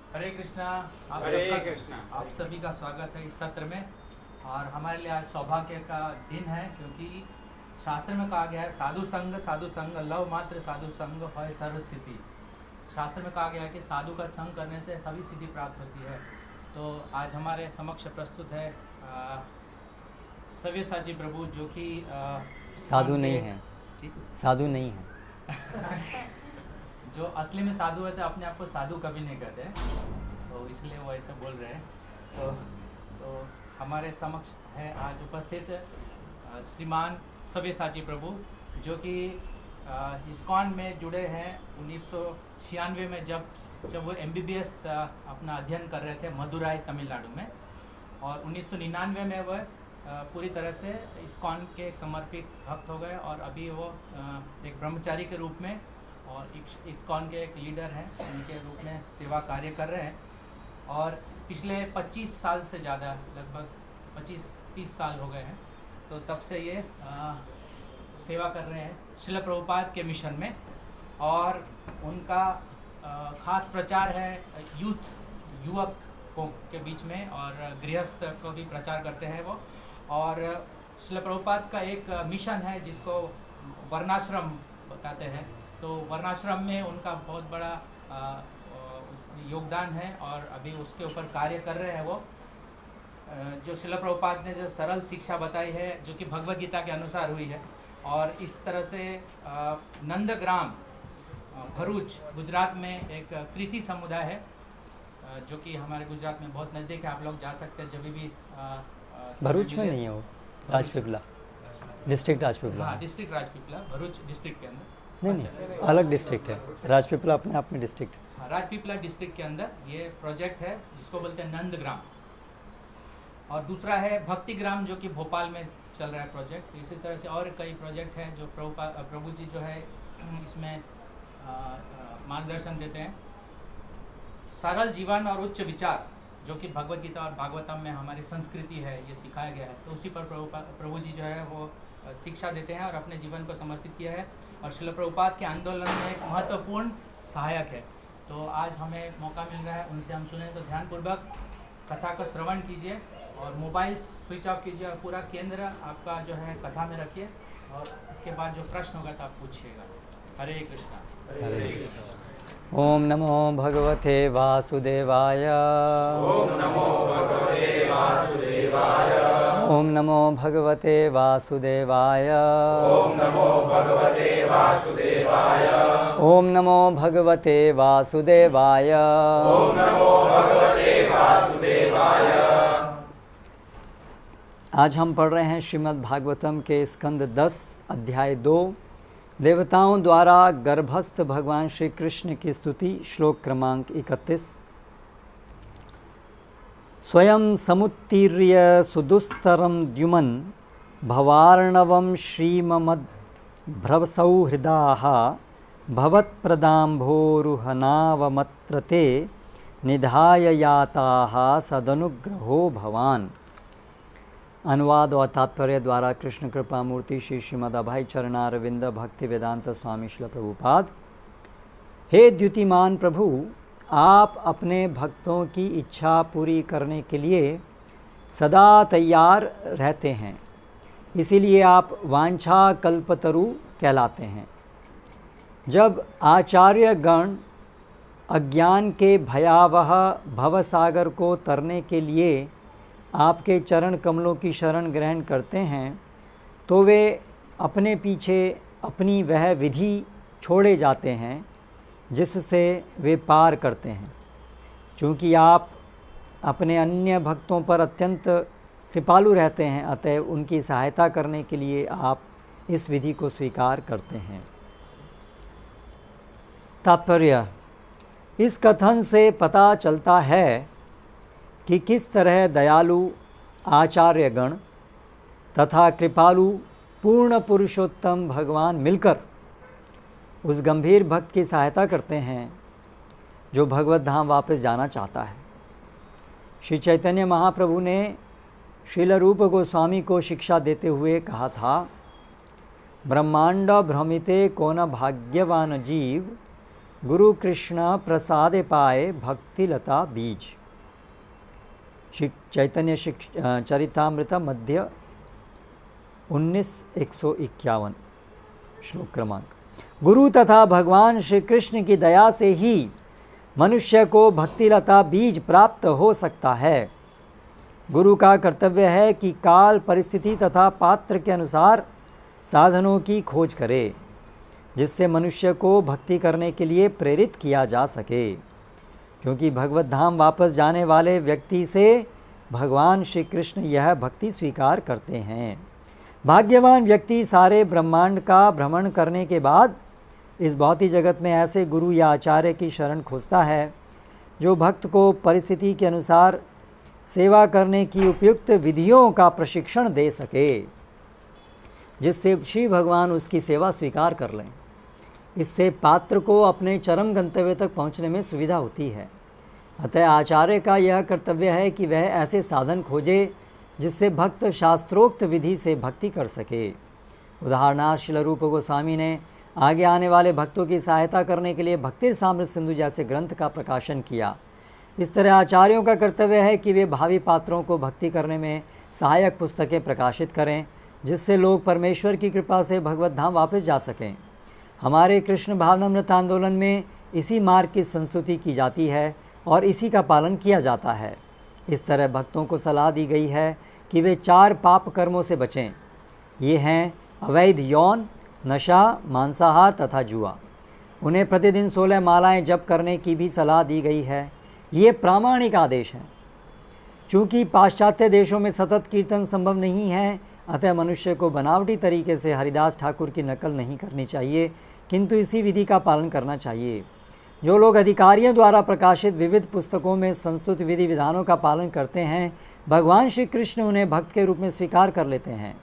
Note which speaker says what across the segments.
Speaker 1: हरे कृष्णा। आप सभी का स्वागत है इस सत्र में। और हमारे लिए आज सौभाग्य का दिन है, क्योंकि शास्त्र में कहा गया है साधु संग लव मात्र साधु संग है सर्व सिद्धि। शास्त्र में कहा गया है कि साधु का संग करने से सभी सिद्धि प्राप्त होती है। तो आज हमारे समक्ष प्रस्तुत है सव्यसाची प्रभु, जो कि
Speaker 2: साधु नहीं है, साधु नहीं है।
Speaker 1: जो असली में साधु है तो अपने आप को साधु कभी नहीं कहते, तो इसलिए वो ऐसे बोल रहे हैं। तो हमारे समक्ष है आज उपस्थित श्रीमान सव्यसाची प्रभु, जो कि इस्कॉन में जुड़े हैं 1996 में, जब वो MBBS अपना अध्ययन कर रहे थे मदुराई तमिलनाडु में। और 1999 में वह पूरी तरह से इस्कॉन के एक समर्पित भक्त हो गए, और अभी वो एक ब्रह्मचारी के रूप में और इस्कॉन के एक लीडर हैं, उनके रूप में सेवा कार्य कर रहे हैं। और पिछले 25 साल से ज़्यादा, लगभग 25-30 साल हो गए हैं, तो तब से ये सेवा कर रहे हैं श्रील प्रभुपाद के मिशन में। और उनका खास प्रचार है युवकों के बीच में, और गृहस्थ को भी प्रचार करते हैं वो। और श्रील प्रभुपाद का एक मिशन है जिसको वर्णाश्रम बताते हैं। तो वर्णाश्रम में उनका बहुत बड़ा योगदान है, और अभी उसके ऊपर कार्य कर रहे हैं वो। जो श्रील प्रभुपाद ने जो सरल शिक्षा बताई है, जो कि भगवद गीता के अनुसार हुई है। और इस तरह से नंदग्राम भरूच गुजरात में एक कृषि समुदाय है, जो कि हमारे गुजरात में बहुत नज़दीक है। आप लोग जा सकते हैं जब भी।
Speaker 2: भरूच में नहीं है वो, राजपीपला डिस्ट्रिक्ट, राजपीपला।
Speaker 1: हाँ, डिस्ट्रिक्ट राजपीपला, भरूच डिस्ट्रिक्ट के अंदर।
Speaker 2: नहीं, अलग डिस्ट्रिक्ट है। राजपीपला अपने आप में डिस्ट्रिक्ट है।
Speaker 1: हाँ, राजपीपला डिस्ट्रिक्ट के अंदर ये प्रोजेक्ट है, जिसको बोलते हैं नंदग्राम। और दूसरा है भक्तिग्राम, जो कि भोपाल में चल रहा है प्रोजेक्ट। इसी तरह से और कई प्रोजेक्ट हैं जो प्रभु जी जो है इसमें मार्गदर्शन देते हैं। सरल जीवन और उच्च विचार, जो कि भगवद गीता और भागवतम में हमारी संस्कृति है, ये सिखाया गया है। तो उसी पर प्रभु जी जो है वो शिक्षा देते हैं और अपने जीवन को समर्पित किया है, और श्रील प्रभुपाद के आंदोलन में एक महत्वपूर्ण सहायक है। तो आज हमें मौका मिल रहा है उनसे हम सुने, तो ध्यानपूर्वक कथा का श्रवण कीजिए और मोबाइल स्विच ऑफ कीजिए, और पूरा केंद्र आपका जो है कथा में रखिए, और इसके बाद जो प्रश्न होगा तो आप पूछिएगा। हरे कृष्णा।
Speaker 2: ओम नमो भगवते वासुदेवाय।
Speaker 3: ओम नमो भगवते वासुदेवाय।
Speaker 2: ओम नमो भगवते वासुदेवाय।
Speaker 3: ओम नमो भगवते वासुदेवाय।
Speaker 2: ओम नमो भगवते वासुदेवाय।
Speaker 3: ओम नमो भगवते वासुदेवाय।
Speaker 2: आज हम पढ़ रहे हैं श्रीमद् भागवतम के स्कंद 10 अध्याय 2, देवताओं द्वारा गर्भस्थ भगवान श्री कृष्ण की स्तुति, श्लोक क्रमांक 31। स्वयं समुत्तीर्य सुदुस्तरं द्युमन् भवार्णवं श्रीमद्भ्रवसौहृदाः भवत्प्रदाम्भोरुहनावमत्र ते निधाय याताः सदनुग्रहो भवान्। अनुवाद और तात्पर्य द्वारा कृष्ण कृपा मूर्ति श्री श्रीमद् अभय चरणारविंद भक्ति वेदांत स्वामी श्रील प्रभुपाद। हे द्युतिमान प्रभु, आप अपने भक्तों की इच्छा पूरी करने के लिए सदा तैयार रहते हैं, इसीलिए आप वांछा कल्पतरु कहलाते हैं। जब आचार्य गण अज्ञान के भयावह भवसागर को तरने के लिए आपके चरण कमलों की शरण ग्रहण करते हैं, तो वे अपने पीछे अपनी वह विधि छोड़े जाते हैं जिससे वे पार करते हैं। चूँकि आप अपने अन्य भक्तों पर अत्यंत कृपालु रहते हैं, अतः उनकी सहायता करने के लिए आप इस विधि को स्वीकार करते हैं। तात्पर्य: इस कथन से पता चलता है कि किस तरह दयालु आचार्यगण तथा कृपालु पूर्ण पुरुषोत्तम भगवान मिलकर उस गंभीर भक्त की सहायता करते हैं जो भगवत धाम वापस जाना चाहता है। श्री चैतन्य महाप्रभु ने श्रील रूप गोस्वामी को शिक्षा देते हुए कहा था, ब्रह्मांड भ्रमिते को न भाग्यवान जीव गुरु कृष्ण प्रसादे पाए भक्ति लता बीज। चैतन्य चरितामृत मध्य 19:151 श्लोक क्रमांक। गुरु तथा भगवान श्री कृष्ण की दया से ही मनुष्य को भक्तिलता बीज प्राप्त हो सकता है। गुरु का कर्तव्य है कि काल, परिस्थिति तथा पात्र के अनुसार साधनों की खोज करे, जिससे मनुष्य को भक्ति करने के लिए प्रेरित किया जा सके। क्योंकि भगवत धाम वापस जाने वाले व्यक्ति से भगवान श्री कृष्ण यह भक्ति स्वीकार करते हैं। भाग्यवान व्यक्ति सारे ब्रह्मांड का भ्रमण करने के बाद इस भौतिक जगत में ऐसे गुरु या आचार्य की शरण खोजता है जो भक्त को परिस्थिति के अनुसार सेवा करने की उपयुक्त विधियों का प्रशिक्षण दे सके, जिससे श्री भगवान उसकी सेवा स्वीकार कर लें। इससे पात्र को अपने चरम गंतव्य तक पहुंचने में सुविधा होती है। अतः आचार्य का यह कर्तव्य है कि वह ऐसे साधन खोजे जिससे भक्त शास्त्रोक्त विधि से भक्ति कर सके। उदाहरणार्थ श्रील रूप गोस्वामी ने आगे आने वाले भक्तों की सहायता करने के लिए भक्तिरसामृत सिंधु जैसे ग्रंथ का प्रकाशन किया। इस तरह आचार्यों का कर्तव्य है कि वे भावी पात्रों को भक्ति करने में सहायक पुस्तकें प्रकाशित करें, जिससे लोग परमेश्वर की कृपा से भगवत धाम वापस जा सकें। हमारे कृष्ण भावनामृत आंदोलन में इसी मार्ग की संस्तुति की जाती है और इसी का पालन किया जाता है। इस तरह भक्तों को सलाह दी गई है कि वे 4 पाप कर्मों से बचें। ये हैं अवैध यौन, नशा, मांसाहार तथा जुआ। उन्हें प्रतिदिन 16 मालाएं जप करने की भी सलाह दी गई है। ये प्रामाणिक आदेश हैं। चूँकि पाश्चात्य देशों में सतत कीर्तन संभव नहीं है, अतः मनुष्य को बनावटी तरीके से हरिदास ठाकुर की नकल नहीं करनी चाहिए, किंतु इसी विधि का पालन करना चाहिए। जो लोग अधिकारियों द्वारा प्रकाशित विविध पुस्तकों में संस्तुत विधि विधानों का पालन करते हैं, भगवान श्री कृष्ण उन्हें भक्त के रूप में स्वीकार कर लेते हैं।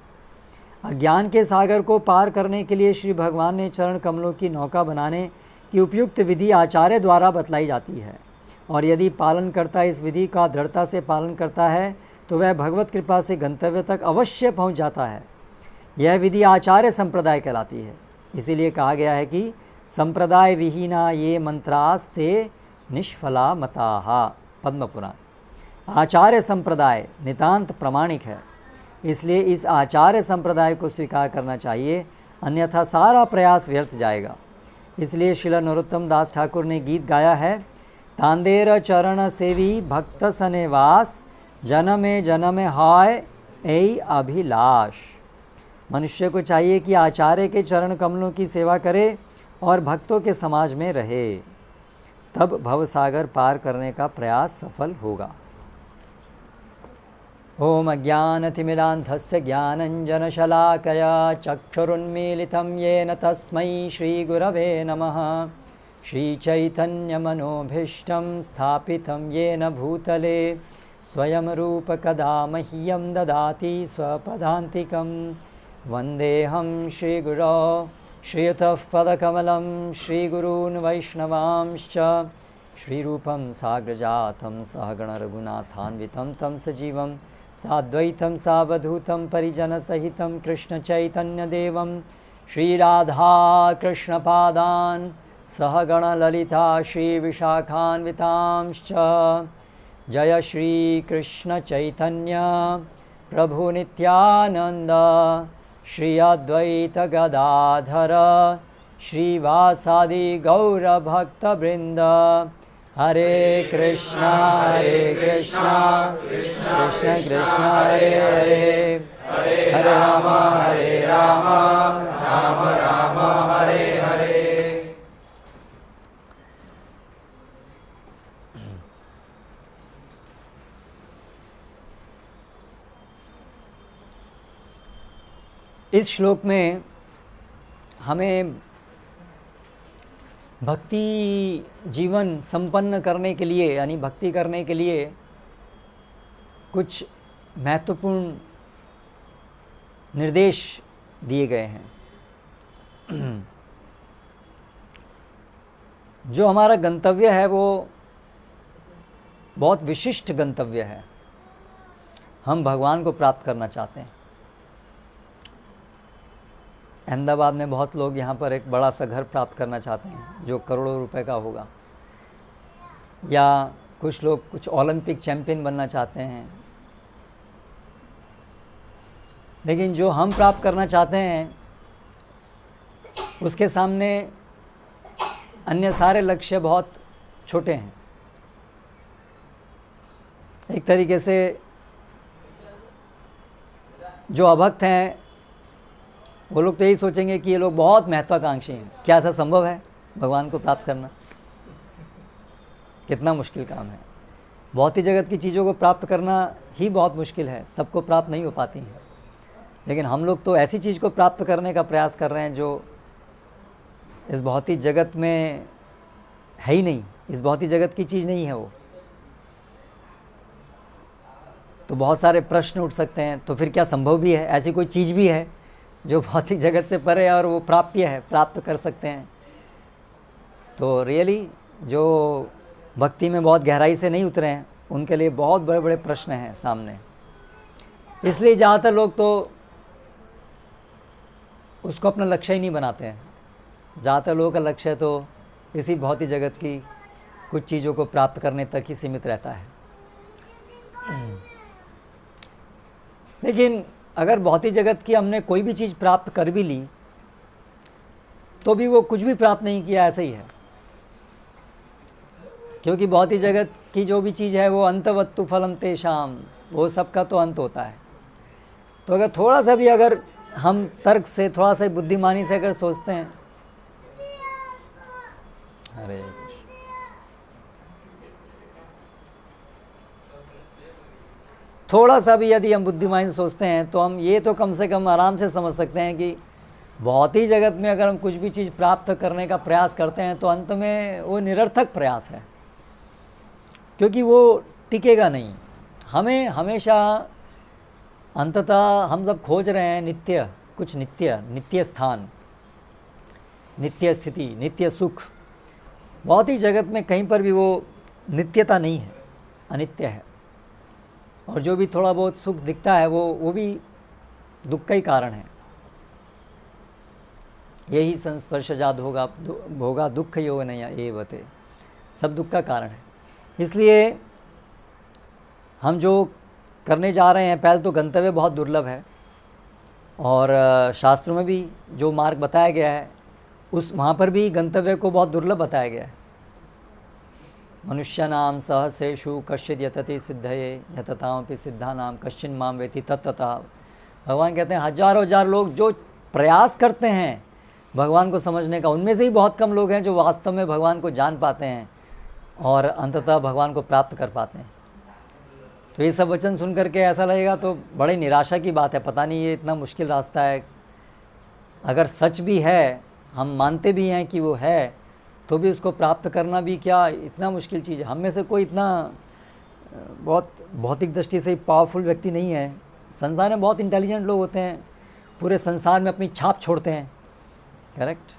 Speaker 2: अज्ञान के सागर को पार करने के लिए श्री भगवान ने चरण कमलों की नौका बनाने की उपयुक्त विधि आचार्य द्वारा बतलाई जाती है, और यदि पालनकर्ता इस विधि का दृढ़ता से पालन करता है तो वह भगवत कृपा से गंतव्य तक अवश्य पहुंच जाता है। यह विधि आचार्य संप्रदाय कहलाती है। इसीलिए कहा गया है कि संप्रदाय विहीना ये मंत्रास्ते निष्फला मताः, पद्म पुराण। आचार्य संप्रदाय नितांत प्रामाणिक है, इसलिए इस आचार्य संप्रदाय को स्वीकार करना चाहिए, अन्यथा सारा प्रयास व्यर्थ जाएगा। इसलिए श्रील नरोत्तम दास ठाकुर ने गीत गाया है, तांदेर चरण सेवी भक्त सनेवास, जनमे जनमे हाय ऐ अभिलाष। मनुष्य को चाहिए कि आचार्य के चरण कमलों की सेवा करे और भक्तों के समाज में रहे, तब भवसागर पार करने का प्रयास सफल होगा। ओम अज्ञानतिमिरान्धस्य ज्ञानञ्जनशलाकया चक्षुरुन्मीलितं येन तस्मै श्रीगुरवे नमः। श्रीचैतन्यमनोभीष्टं स्थापितं येन भूतले स्वयं रूप कदा मह्यं ददाति स्वपदान्तिकं। वन्देऽहं श्रीगुरो श्रीयुतः पदकमलं श्रीगुरून् वैष्णवांश्च। श्रीरूपं साग्रजातं सहगणरघुनाथान्वितं तं सजीवं साद्वैतं सावधूतं परिजनसहितं कृष्णचैतन्यदेवं श्रीराधाकृष्णपादान् सहगणललिता श्रीविशाखान्वितांश्च। जय श्रीकृष्णचैतन्य प्रभु नित्यानन्द श्री अद्वैत गदाधर श्रीवासादि गौरभक्तवृन्द। हरे कृष्णा कृष्ण कृष्ण हरे हरे, हरे राम राम राम हरे हरे। इस श्लोक में हमें भक्ति जीवन संपन्न करने के लिए, यानी भक्ति करने के लिए कुछ महत्वपूर्ण निर्देश दिए गए हैं। जो हमारा गंतव्य है वो बहुत विशिष्ट गंतव्य है। हम भगवान को प्राप्त करना चाहते हैं। अहमदाबाद में बहुत लोग यहाँ पर एक बड़ा सा घर प्राप्त करना चाहते हैं जो करोड़ों रुपए का होगा, या कुछ लोग कुछ ओलंपिक चैंपियन बनना चाहते हैं। लेकिन जो हम प्राप्त करना चाहते हैं उसके सामने अन्य सारे लक्ष्य बहुत छोटे हैं। एक तरीके से जो अभक्त हैं वो लोग तो यही सोचेंगे कि ये लोग बहुत महत्वाकांक्षी हैं। क्या ऐसा संभव है भगवान को प्राप्त करना? कितना मुश्किल काम है। भौतिक जगत की चीज़ों को प्राप्त करना ही बहुत मुश्किल है, सबको प्राप्त नहीं हो पाती हैं। लेकिन हम लोग तो ऐसी चीज़ को प्राप्त करने का प्रयास कर रहे हैं जो इस भौतिक जगत में है ही नहीं, इस भौतिक जगत की चीज़ नहीं है वो। तो बहुत सारे प्रश्न उठ सकते हैं, तो फिर क्या संभव भी है, ऐसी कोई चीज़ भी है जो भौतिक जगत से परे है और वो प्राप्य है, प्राप्त कर सकते हैं? तो रियली जो भक्ति में बहुत गहराई से नहीं उतरे हैं उनके लिए बहुत बड़े बड़े प्रश्न हैं सामने। इसलिए ज़्यादातर लोग तो उसको अपना लक्ष्य ही नहीं बनाते हैं। ज़्यादातर लोगों का लक्ष्य तो इसी भौतिक जगत की कुछ चीज़ों को प्राप्त करने तक ही सीमित रहता है। लेकिन अगर भौतिक जगत की हमने कोई भी चीज़ प्राप्त कर भी ली तो भी वो कुछ भी प्राप्त नहीं किया, ऐसा ही है। क्योंकि भौतिक जगत की जो भी चीज़ है वो अंतवत्तु फलम तेषाम, वो सबका तो अंत होता है। तो अगर थोड़ा सा भी अगर हम तर्क से, थोड़ा सा बुद्धिमानी से अगर सोचते हैं, हरे थोड़ा सा भी यदि हम बुद्धिमानी से सोचते हैं तो हम ये तो कम से कम आराम से समझ सकते हैं कि भौतिक जगत में अगर हम कुछ भी चीज़ प्राप्त करने का प्रयास करते हैं तो अंत में वो निरर्थक प्रयास है, क्योंकि वो टिकेगा नहीं। हमें हमेशा अंततः हम सब खोज रहे हैं नित्य, कुछ नित्य स्थान, नित्य स्थिति, नित्य सुख। भौतिक जगत में कहीं पर भी वो नित्यता नहीं है, अनित्य है। और जो भी थोड़ा बहुत सुख दिखता है वो भी दुख का ही कारण है। यही संस्पर्शजात होगा दुख योग नहीं एवते, सब दुख का कारण है। इसलिए हम जो करने जा रहे हैं, पहले तो गंतव्य बहुत दुर्लभ है और शास्त्रों में भी जो मार्ग बताया गया है वहाँ पर भी गंतव्य को बहुत दुर्लभ बताया गया है। मनुष्यानाम सहस्रेषु कश्चित् यतते सिद्धये यततामपि सिद्धानाम कश्चिन् माम वेति तत्ततः। भगवान कहते हैं हजारों हजार लोग जो प्रयास करते हैं भगवान को समझने का, उनमें से ही बहुत कम लोग हैं जो वास्तव में भगवान को जान पाते हैं और अंततः भगवान को प्राप्त कर पाते हैं। तो ये सब वचन सुन करके ऐसा लगेगा तो बड़ी निराशा की बात है, पता नहीं ये इतना मुश्किल रास्ता है। अगर सच भी है, हम मानते भी हैं कि वो है, तो भी उसको प्राप्त करना भी क्या इतना मुश्किल चीज़ है। हम में से कोई इतना बहुत भौतिक दृष्टि से पावरफुल व्यक्ति नहीं है। संसार में बहुत इंटेलिजेंट लोग होते हैं, पूरे संसार में अपनी छाप छोड़ते हैं। करेक्ट,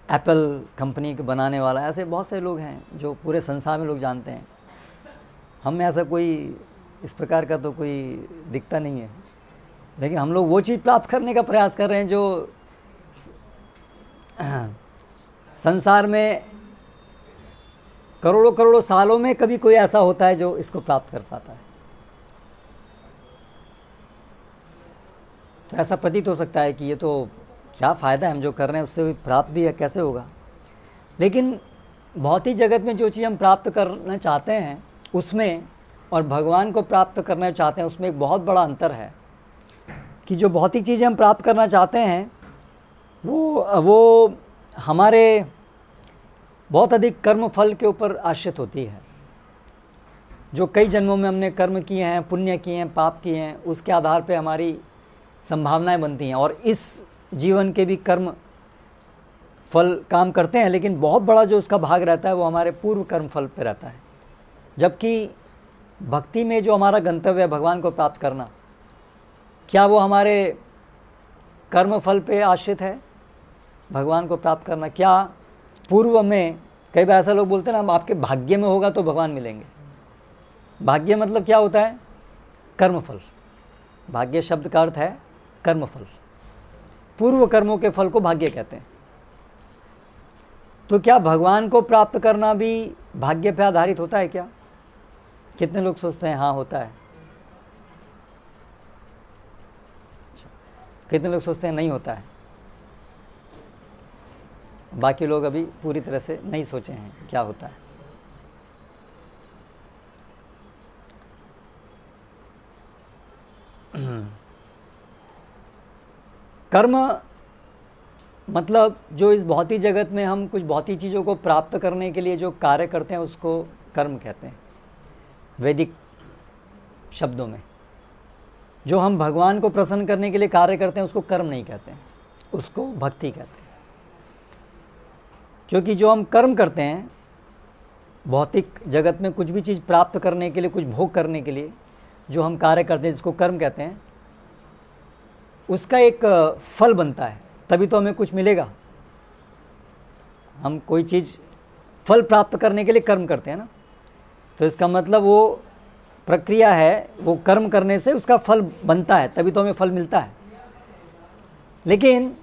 Speaker 2: एप्पल कंपनी के बनाने वाला, ऐसे बहुत से लोग हैं जो पूरे संसार में लोग जानते हैं। हम में ऐसा कोई इस प्रकार का तो कोई दिखता नहीं है। लेकिन हम लोग वो चीज़ प्राप्त करने का प्रयास कर रहे हैं जो संसार में करोड़ों करोड़ों सालों में कभी कोई ऐसा होता है जो इसको प्राप्त कर पाता है। तो ऐसा प्रतीत हो सकता है कि ये तो क्या फ़ायदा है, हम जो कर रहे हैं उससे प्राप्त भी है, कैसे होगा। लेकिन भौतिक जगत में जो चीज़ हम प्राप्त करना चाहते हैं उसमें और भगवान को प्राप्त करना चाहते हैं उसमें एक बहुत बड़ा अंतर है कि जो भौतिक चीज़ें हम प्राप्त करना चाहते हैं वो हमारे बहुत अधिक कर्म फल के ऊपर आश्रित होती है। जो कई जन्मों में हमने कर्म किए हैं, पुण्य किए हैं, पाप किए हैं, उसके आधार पे हमारी संभावनाएं बनती हैं और इस जीवन के भी कर्म फल काम करते हैं। लेकिन बहुत बड़ा जो उसका भाग रहता है वो हमारे पूर्व कर्म फल पे रहता है। जबकि भक्ति में जो हमारा गंतव्य है भगवान को प्राप्त करना, क्या वो हमारे कर्म फल पे आश्रित है? भगवान को प्राप्त करना क्या पूर्व में, कई बार ऐसा लोग बोलते हैं ना आपके भाग्य में होगा तो भगवान मिलेंगे। भाग्य मतलब क्या होता है? कर्मफल। भाग्य शब्द का अर्थ है कर्मफल। पूर्व कर्मों के फल को भाग्य कहते हैं। तो क्या भगवान को प्राप्त करना भी भाग्य पे आधारित होता है क्या? कितने लोग सोचते हैं हाँ होता है? कितने लोग सोचते हैं नहीं होता है? बाकी लोग अभी पूरी तरह से नहीं सोचे हैं क्या होता है। कर्म मतलब जो इस भौतिक जगत में हम कुछ भौतिक चीज़ों को प्राप्त करने के लिए जो कार्य करते हैं उसको कर्म कहते हैं वैदिक शब्दों में। जो हम भगवान को प्रसन्न करने के लिए कार्य करते हैं उसको कर्म नहीं कहते हैं, उसको भक्ति कहते हैं। क्योंकि जो हम कर्म करते हैं भौतिक जगत में कुछ भी चीज़ प्राप्त करने के लिए, कुछ भोग करने के लिए जो हम कार्य करते हैं जिसको कर्म कहते हैं, उसका एक फल बनता है, तभी तो हमें कुछ मिलेगा। हम कोई चीज़ फल प्राप्त करने के लिए कर्म करते हैं ना, तो इसका मतलब वो प्रक्रिया है, वो कर्म करने से उसका फल बनता है, तभी तो हमें फल मिलता है। लेकिन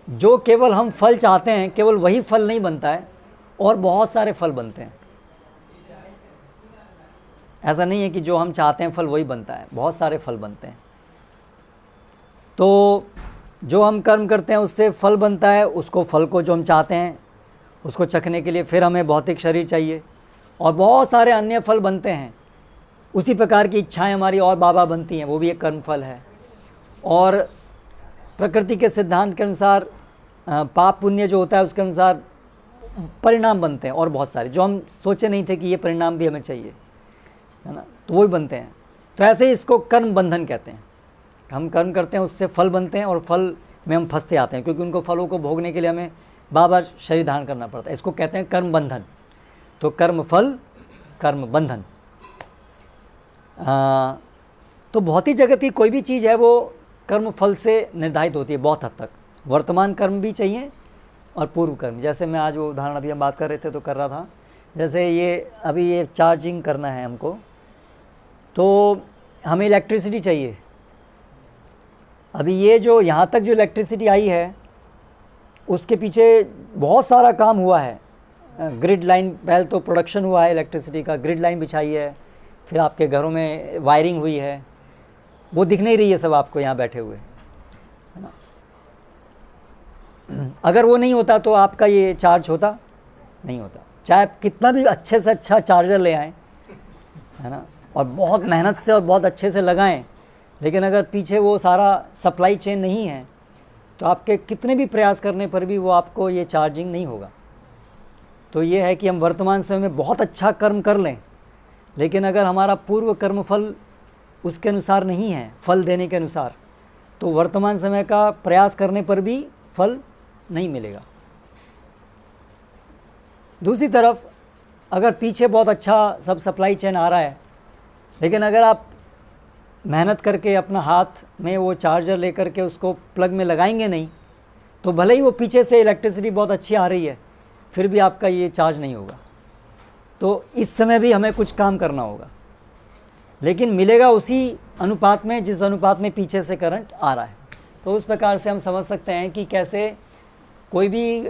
Speaker 2: जो केवल हम फल चाहते हैं, केवल वही फल नहीं बनता है, और बहुत सारे फल बनते हैं। ऐसा नहीं है कि जो हम चाहते हैं फल वही बनता है, बहुत सारे फल बनते हैं। तो जो हम कर्म करते हैं उससे फल बनता है, उसको फल को जो हम चाहते हैं उसको चखने के लिए फिर हमें भौतिक शरीर चाहिए, और बहुत सारे अन्य फल बनते हैं। उसी प्रकार की इच्छाएं हमारी और बाबा बनती हैं, वो भी एक कर्म फल है। और प्रकृति के सिद्धांत के अनुसार पाप पुण्य जो होता है उसके अनुसार परिणाम बनते हैं, और बहुत सारे जो हम सोचे नहीं थे कि ये परिणाम भी हमें चाहिए, है ना, तो वो भी बनते हैं। तो ऐसे ही इसको कर्म बंधन कहते हैं। हम कर्म करते हैं उससे फल बनते हैं, और फल में हम फंसते आते हैं, क्योंकि उनको फलों को भोगने के लिए हमें बार शरीर धारण करना पड़ता है। इसको कहते हैं कर्म बंधन। तो कर्म फल, कर्म बंधन। तो भौतिक जगत की कोई भी चीज़ है वो कर्म फल से निर्धारित होती है बहुत हद तक। वर्तमान कर्म भी चाहिए और पूर्व कर्म। जैसे मैं आज वो उदाहरण अभी हम बात कर रहे थे तो कर रहा था, जैसे ये अभी ये चार्जिंग करना है हमको, तो हमें इलेक्ट्रिसिटी चाहिए। अभी ये जो यहाँ तक जो इलेक्ट्रिसिटी आई है उसके पीछे बहुत सारा काम हुआ है। ग्रिड लाइन, पहले तो प्रोडक्शन हुआ है इलेक्ट्रिसिटी का, ग्रिड लाइन बिछाई है, फिर आपके घरों में वायरिंग हुई है, वो दिख नहीं रही है सब आपको यहाँ बैठे हुए, है ना। अगर वो नहीं होता तो आपका ये चार्ज होता नहीं होता, चाहे आप कितना भी अच्छे से अच्छा चार्जर ले आएँ, है ना, और बहुत मेहनत से और बहुत अच्छे से लगाएं, लेकिन अगर पीछे वो सारा सप्लाई चेन नहीं है तो आपके कितने भी प्रयास करने पर भी वो आपको ये चार्जिंग नहीं होगा। तो ये है कि हम वर्तमान समय में बहुत अच्छा कर्म कर लें, लेकिन अगर हमारा पूर्व कर्म फल उसके अनुसार नहीं है, फल देने के अनुसार, तो वर्तमान समय का प्रयास करने पर भी फल नहीं मिलेगा। दूसरी तरफ अगर पीछे बहुत अच्छा सब सप्लाई चेन आ रहा है, लेकिन अगर आप मेहनत करके अपना हाथ में वो चार्जर लेकर के उसको प्लग में लगाएंगे नहीं, तो भले ही वो पीछे से इलेक्ट्रिसिटी बहुत अच्छी आ रही है, फिर भी आपका ये चार्ज नहीं होगा। तो इस समय भी हमें कुछ काम करना होगा, लेकिन मिलेगा उसी अनुपात में जिस अनुपात में पीछे से करंट आ रहा है। तो उस प्रकार से हम समझ सकते हैं कि कैसे कोई भी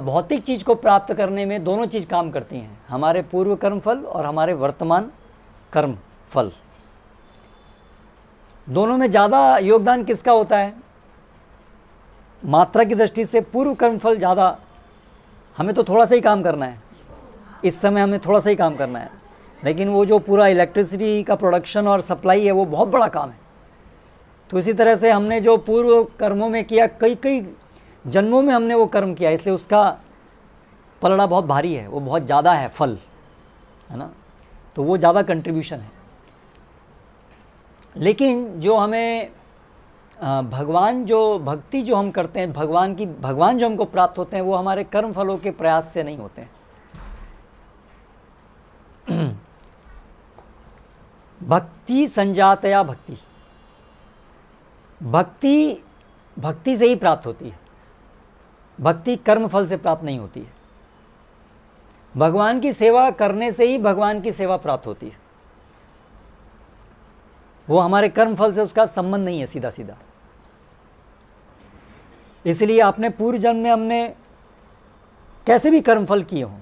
Speaker 2: भौतिक चीज़ को प्राप्त करने में दोनों चीज़ काम करती हैं, हमारे पूर्व कर्म फल और हमारे वर्तमान कर्म फल। दोनों में ज़्यादा योगदान किसका होता है? मात्रा की दृष्टि से पूर्व कर्म फल ज़्यादा, हमें तो थोड़ा सा ही काम करना है, इस समय हमें थोड़ा सा ही काम करना है, लेकिन वो जो पूरा इलेक्ट्रिसिटी का प्रोडक्शन और सप्लाई है वो बहुत बड़ा काम है। तो इसी तरह से हमने जो पूर्व कर्मों में किया, कई कई जन्मों में हमने वो कर्म किया, इसलिए उसका पलड़ा बहुत भारी है, वो बहुत ज़्यादा है फल, है ना, तो वो ज़्यादा कंट्रीब्यूशन है। लेकिन जो हमें भगवान, जो भक्ति जो हम करते हैं, भगवान जो हमको प्राप्त होते हैं, वो हमारे कर्म फलों के प्रयास से नहीं होते हैं। भक्ति संजातया भक्ति, भक्ति से ही प्राप्त होती है, भक्ति कर्म फल से प्राप्त नहीं होती है। भगवान की सेवा करने से ही भगवान की सेवा प्राप्त होती है, वो हमारे कर्म फल से उसका संबंध नहीं है सीधा सीधा। इसलिए अपने पूर्व जन्म में हमने कैसे भी कर्मफल किए हों,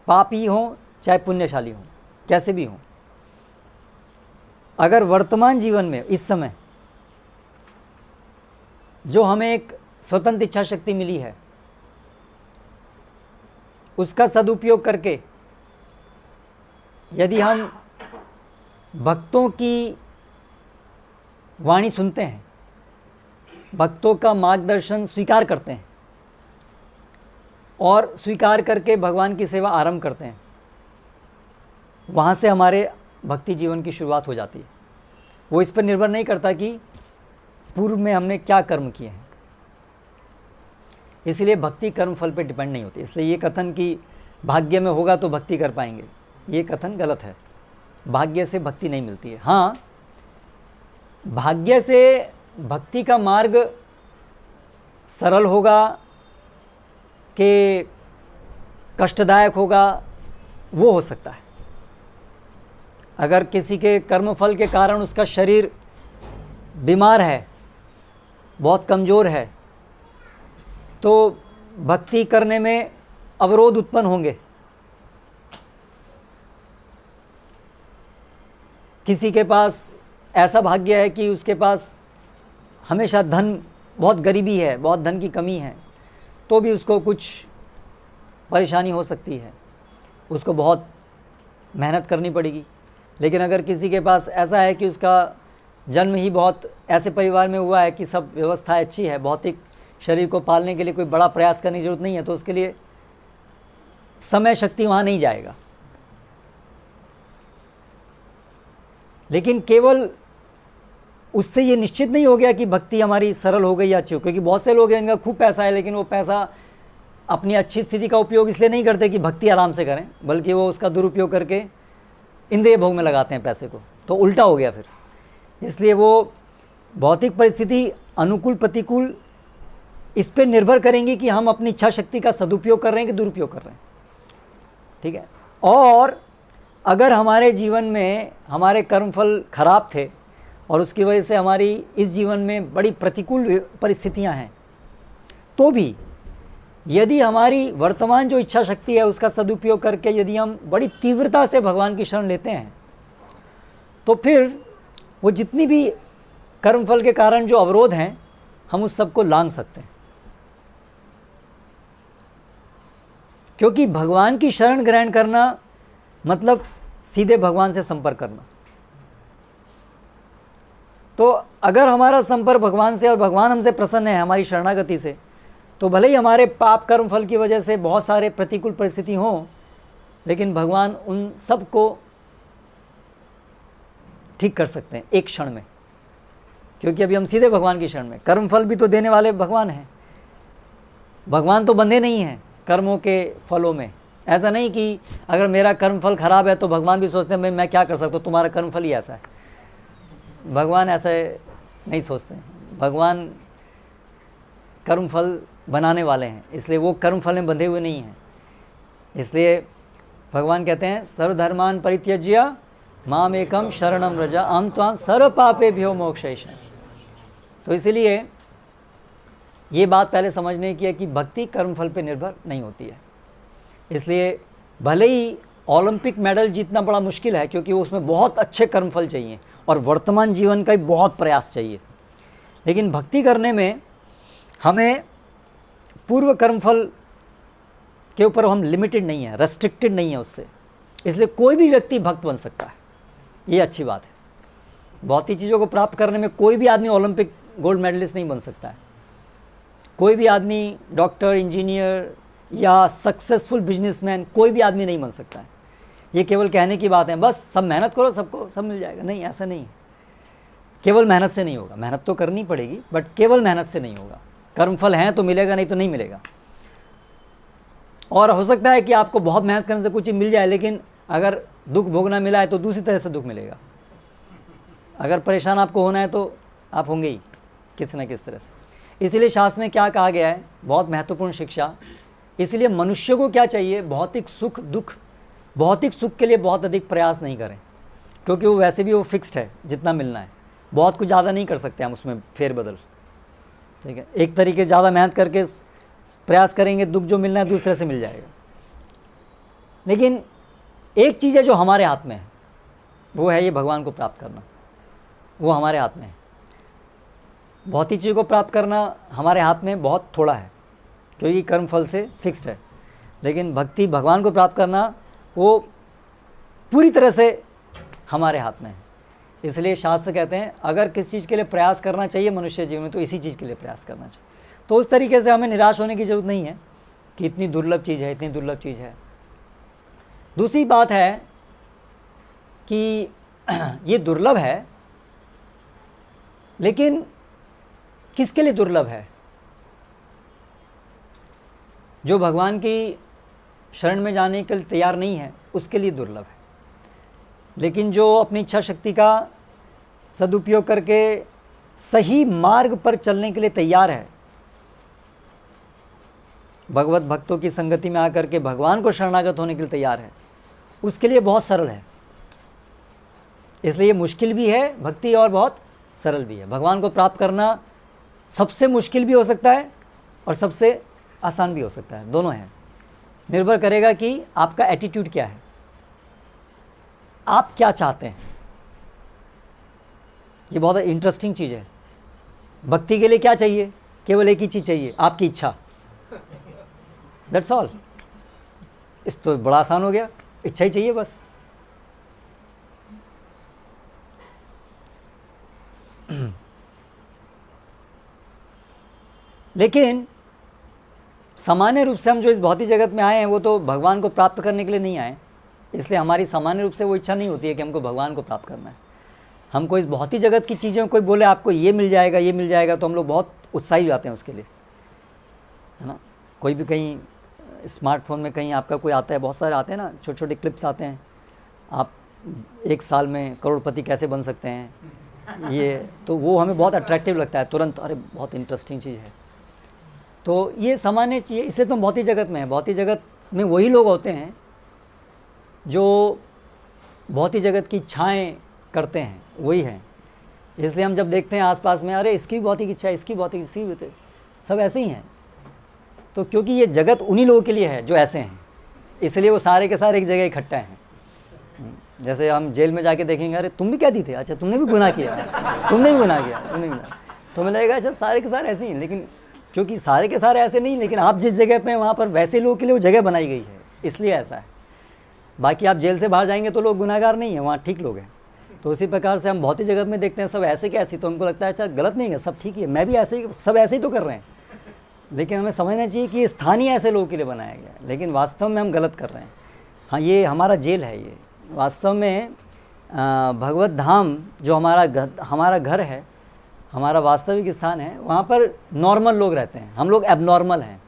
Speaker 2: पापी हों चाहे पुण्यशाली हों, कैसे भी हों, अगर वर्तमान जीवन में इस समय जो हमें एक स्वतंत्र इच्छा शक्ति मिली है उसका सदुपयोग करके यदि हम भक्तों की वाणी सुनते हैं, भक्तों का मार्गदर्शन स्वीकार करते हैं और स्वीकार करके भगवान की सेवा आरंभ करते हैं, वहाँ से हमारे भक्ति जीवन की शुरुआत हो जाती है। वो इस पर निर्भर नहीं करता कि पूर्व में हमने क्या कर्म किए हैं। इसलिए भक्ति कर्म फल पे डिपेंड नहीं होती। इसलिए ये कथन कि भाग्य में होगा तो भक्ति कर पाएंगे, ये कथन गलत है। भाग्य से भक्ति नहीं मिलती है। हाँ, भाग्य से भक्ति का मार्ग सरल होगा कि कष्टदायक होगा, वो हो सकता है। अगर किसी के कर्मफल के कारण उसका शरीर बीमार है, बहुत कमज़ोर है, तो भक्ति करने में अवरोध उत्पन्न होंगे। किसी के पास ऐसा भाग्य है कि उसके पास हमेशा धन, बहुत गरीबी है, बहुत धन की कमी है, तो भी उसको कुछ परेशानी हो सकती है, उसको बहुत मेहनत करनी पड़ेगी। लेकिन अगर किसी के पास ऐसा है कि उसका जन्म ही बहुत ऐसे परिवार में हुआ है कि सब व्यवस्था अच्छी है, भौतिक शरीर को पालने के लिए कोई बड़ा प्रयास करने की ज़रूरत नहीं है, तो उसके लिए समय शक्ति वहाँ नहीं जाएगा। लेकिन केवल उससे ये निश्चित नहीं हो गया कि भक्ति हमारी सरल हो गई या अच्छी हो, क्योंकि बहुत से लोग हैं इनका खूब पैसा है लेकिन वो पैसा अपनी अच्छी स्थिति का उपयोग इसलिए नहीं करते कि भक्ति आराम से करें, बल्कि वो उसका दुरुपयोग करके इंद्रिय भोग में लगाते हैं पैसे को, तो उल्टा हो गया फिर। इसलिए वो भौतिक परिस्थिति अनुकूल प्रतिकूल इस पर निर्भर करेंगी कि हम अपनी इच्छा शक्ति का सदुपयोग कर रहे हैं कि दुरुपयोग कर रहे हैं। ठीक है। और अगर हमारे जीवन में हमारे कर्मफल खराब थे और उसकी वजह से हमारी इस जीवन में बड़ी प्रतिकूल परिस्थितियां हैं, तो भी यदि हमारी वर्तमान जो इच्छा शक्ति है उसका सदुपयोग करके यदि हम बड़ी तीव्रता से भगवान की शरण लेते हैं, तो फिर वो जितनी भी कर्मफल के कारण जो अवरोध हैं हम उस सबको लांघ सकते हैं। क्योंकि भगवान की शरण ग्रहण करना मतलब सीधे भगवान से संपर्क करना। तो अगर हमारा संपर्क भगवान से और भगवान हमसे प्रसन्न है हमारी शरणागति से, तो भले ही हमारे पाप कर्म फल की वजह से बहुत सारे प्रतिकूल परिस्थिति हों, लेकिन भगवान उन सब को ठीक कर सकते हैं एक क्षण में, क्योंकि अभी हम सीधे भगवान की शरण में। कर्म फल भी तो देने वाले भगवान हैं, भगवान तो बंधे नहीं हैं कर्मों के फलों में। ऐसा नहीं कि अगर मेरा कर्म फल खराब है तो भगवान भी सोचते हैं मैं क्या कर सकता हूँ, तुम्हारा कर्म फल ही ऐसा है। भगवान ऐसे नहीं सोचते हैं। भगवान कर्म फल बनाने वाले हैं, इसलिए वो कर्म फल में बंधे हुए नहीं हैं। इसलिए भगवान कहते हैं सर्वधर्मान परित्यज्य माम एकम शरणम व्रज अहम त्वाम सर्व पापेभ्यो मोक्षयिष्यामि। तो इसीलिए ये बात पहले समझने की है कि भक्ति कर्मफल पे निर्भर नहीं होती है। इसलिए भले ही ओलंपिक मेडल जीतना बड़ा मुश्किल है, क्योंकि उसमें बहुत अच्छे कर्मफल चाहिए और वर्तमान जीवन का ही बहुत प्रयास चाहिए, लेकिन भक्ति करने में हमें पूर्व कर्मफल के ऊपर हम लिमिटेड नहीं है, रेस्ट्रिक्टेड नहीं है उससे। इसलिए कोई भी व्यक्ति भक्त बन सकता है, ये अच्छी बात है। भौतिक चीज़ों को प्राप्त करने में कोई भी आदमी ओलंपिक गोल्ड मेडलिस्ट नहीं बन सकता है। कोई भी आदमी डॉक्टर, इंजीनियर या सक्सेसफुल बिजनेसमैन कोई भी आदमी नहीं बन सकता है। ये केवल कहने की बात है, बस सब मेहनत करो सबको सब मिल जाएगा। नहीं, ऐसा नहीं है। केवल मेहनत से नहीं होगा, मेहनत तो करनी पड़ेगी, बट केवल मेहनत से नहीं होगा। कर्मफल हैं तो मिलेगा, नहीं तो नहीं मिलेगा। और हो सकता है कि आपको बहुत मेहनत करने से कुछ मिल जाए, लेकिन अगर दुख भोगना मिला है तो दूसरी तरह से दुख मिलेगा। अगर परेशान आपको होना है तो आप होंगे ही किसी न किसी तरह से। इसीलिए शास्त्र में क्या कहा गया है, बहुत महत्वपूर्ण शिक्षा। इसलिए मनुष्य को क्या चाहिए, भौतिक सुख दुख, भौतिक सुख के लिए बहुत अधिक प्रयास नहीं करें, क्योंकि वो वैसे भी वो फिक्स्ड है जितना मिलना है। बहुत कुछ ज़्यादा नहीं कर सकते हम उसमें फेरबदल। ठीक है, एक तरीके ज़्यादा मेहनत करके प्रयास करेंगे, दुख जो मिलना है दूसरे से मिल जाएगा। लेकिन एक चीज़ है जो हमारे हाथ में है, वो है ये भगवान को प्राप्त करना, वो हमारे हाथ में है। भौतिक चीज़ को प्राप्त करना हमारे हाथ में बहुत थोड़ा है, क्योंकि कर्म फल से फिक्स्ड है। लेकिन भक्ति, भगवान को प्राप्त करना, वो पूरी तरह से हमारे हाथ में है। इसलिए शास्त्र कहते हैं अगर किस चीज़ के लिए प्रयास करना चाहिए मनुष्य जीवन में, तो इसी चीज़ के लिए प्रयास करना चाहिए। तो उस तरीके से हमें निराश होने की ज़रूरत नहीं है कि इतनी दुर्लभ चीज़ है, इतनी दुर्लभ चीज़ है। दूसरी बात है कि ये दुर्लभ है, लेकिन किसके लिए दुर्लभ है? जो भगवान की शरण में जाने के लिए तैयार नहीं है, उसके लिए दुर्लभ है। लेकिन जो अपनी इच्छा शक्ति का सदुपयोग करके सही मार्ग पर चलने के लिए तैयार है, भगवत भक्तों की संगति में आकर के भगवान को शरणागत होने के लिए तैयार है, उसके लिए बहुत सरल है। इसलिए ये मुश्किल भी है भक्ति और बहुत सरल भी है। भगवान को प्राप्त करना सबसे मुश्किल भी हो सकता है और सबसे आसान भी हो सकता है, दोनों हैं। निर्भर करेगा कि आपका एटीट्यूड क्या है, आप क्या चाहते हैं। ये बहुत इंटरेस्टिंग चीज़ है। भक्ति के लिए क्या चाहिए? केवल एक ही चीज़ चाहिए, आपकी इच्छा। That's all. इस तो बड़ा आसान हो गया, इच्छा ही चाहिए बस। लेकिन सामान्य रूप से हम जो इस भौतिक जगत में आए हैं, वो तो भगवान को प्राप्त करने के लिए नहीं आए। इसलिए हमारी सामान्य रूप से वो इच्छा नहीं होती है कि हमको भगवान को प्राप्त करना है। हमको इस भौतिक जगत की चीज़ें, कोई बोले आपको ये मिल जाएगा, ये मिल जाएगा, तो हम लोग बहुत उत्साही हो जाते हैं उसके लिए, है ना। कोई भी कहीं स्मार्टफोन में कहीं आपका कोई आता है, बहुत सारे आते हैं ना, छोटे छोटे क्लिप्स आते हैं, आप एक साल में करोड़पति कैसे बन सकते हैं, ये तो वो हमें बहुत अट्रैक्टिव लगता है तुरंत, अरे बहुत इंटरेस्टिंग चीज़ है। तो ये सामान्य चीज़, इसलिए तो भौतिक जगत में है। भौतिक जगत में वही लोग होते हैं जो भौतिक जगत की इच्छाएँ करते हैं, वही हैं। इसलिए हम जब देखते हैं आसपास में, अरे इसकी भी भौतिक इच्छा है, इसकी भौतिक, इसकी भी, सब ऐसे ही हैं। तो क्योंकि ये जगत उन्हीं लोगों के लिए है जो ऐसे हैं, इसलिए वो सारे के सारे एक जगह इकट्ठा हैं। जैसे हम जेल में जाके देखेंगे, अरे तुम भी क्या दी थे, अच्छा तुमने भी गुनाह किया, तुमने भी गुनाह किया, तुमने भी गुनाह, तो हमें लगेगा अच्छा सारे के सारे ऐसे ही हैं। लेकिन क्योंकि सारे के सारे ऐसे नहीं, लेकिन आप जिस जगह पे हैं वहाँ पर वैसे लोगों के लिए वो जगह बनाई गई है, इसलिए ऐसा है। बाकी आप जेल से बाहर जाएंगे तो लोग गुनाहगार नहीं हैं, वहाँ ठीक लोग हैं। तो उसी प्रकार से हम भौतिक जगत में देखते हैं सब ऐसे के ऐसे, तो हमको लगता है अच्छा गलत नहीं है, सब ठीक है, मैं भी ऐसे ही, सब ऐसे ही तो कर रहे हैं। लेकिन हमें समझना चाहिए कि ये स्थानीय ऐसे लोगों के लिए बनाया गया है, लेकिन वास्तव में हम गलत कर रहे हैं। हाँ, ये हमारा जेल है। ये वास्तव में भगवत धाम जो हमारा घर है, हमारा वास्तविक स्थान है, वहाँ पर नॉर्मल लोग रहते हैं। हम लोग एबनॉर्मल हैं,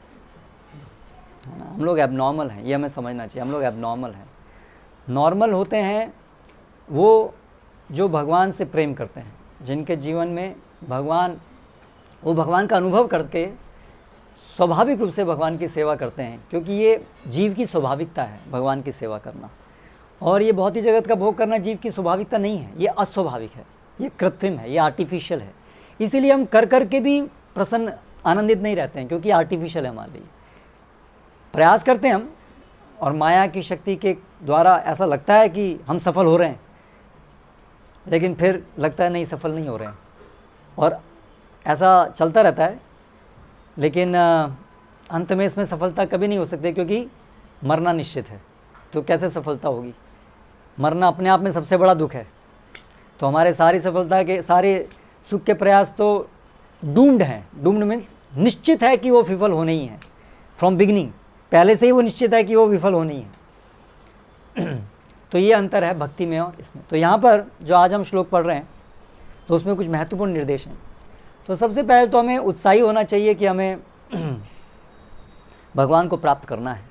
Speaker 2: है ना, हम लोग एबनॉर्मल हैं, ये हमें समझना चाहिए। हम लोग एबनॉर्मल हैं। नॉर्मल होते हैं वो जो भगवान से प्रेम करते हैं, जिनके जीवन में भगवान का अनुभव करके स्वाभाविक रूप से भगवान की सेवा करते हैं, क्योंकि ये जीव की स्वाभाविकता है भगवान की सेवा करना। और ये भौतिक जगत का भोग करना जीव की स्वाभाविकता नहीं है, ये अस्वाभाविक है, ये कृत्रिम है, ये आर्टिफिशियल है। इसीलिए हम कर कर के भी प्रसन्न, आनंदित नहीं रहते हैं, क्योंकि आर्टिफिशियल है हमारे लिए। प्रयास करते हैं हम, और माया की शक्ति के द्वारा ऐसा लगता है कि हम सफल हो रहे हैं, लेकिन फिर लगता है नहीं, सफल नहीं हो रहे हैं, और ऐसा चलता रहता है। लेकिन अंत में इसमें सफलता कभी नहीं हो सकती, क्योंकि मरना निश्चित है। तो कैसे सफलता होगी? मरना अपने आप में सबसे बड़ा दुख है। तो हमारे सारी सफलता के, सारे सुख के प्रयास तो डूम्ड हैं। डूम्ड मीन्स निश्चित है कि वो विफल होने ही है, फ्रॉम बिगिनिंग, पहले से ही वो निश्चित है कि वो विफल होने ही है। तो ये अंतर है भक्ति में और इसमें। तो यहाँ पर जो आज हम श्लोक पढ़ रहे हैं, तो उसमें कुछ महत्वपूर्ण निर्देश हैं। तो सबसे पहले तो हमें उत्साही होना चाहिए कि हमें भगवान को प्राप्त करना है।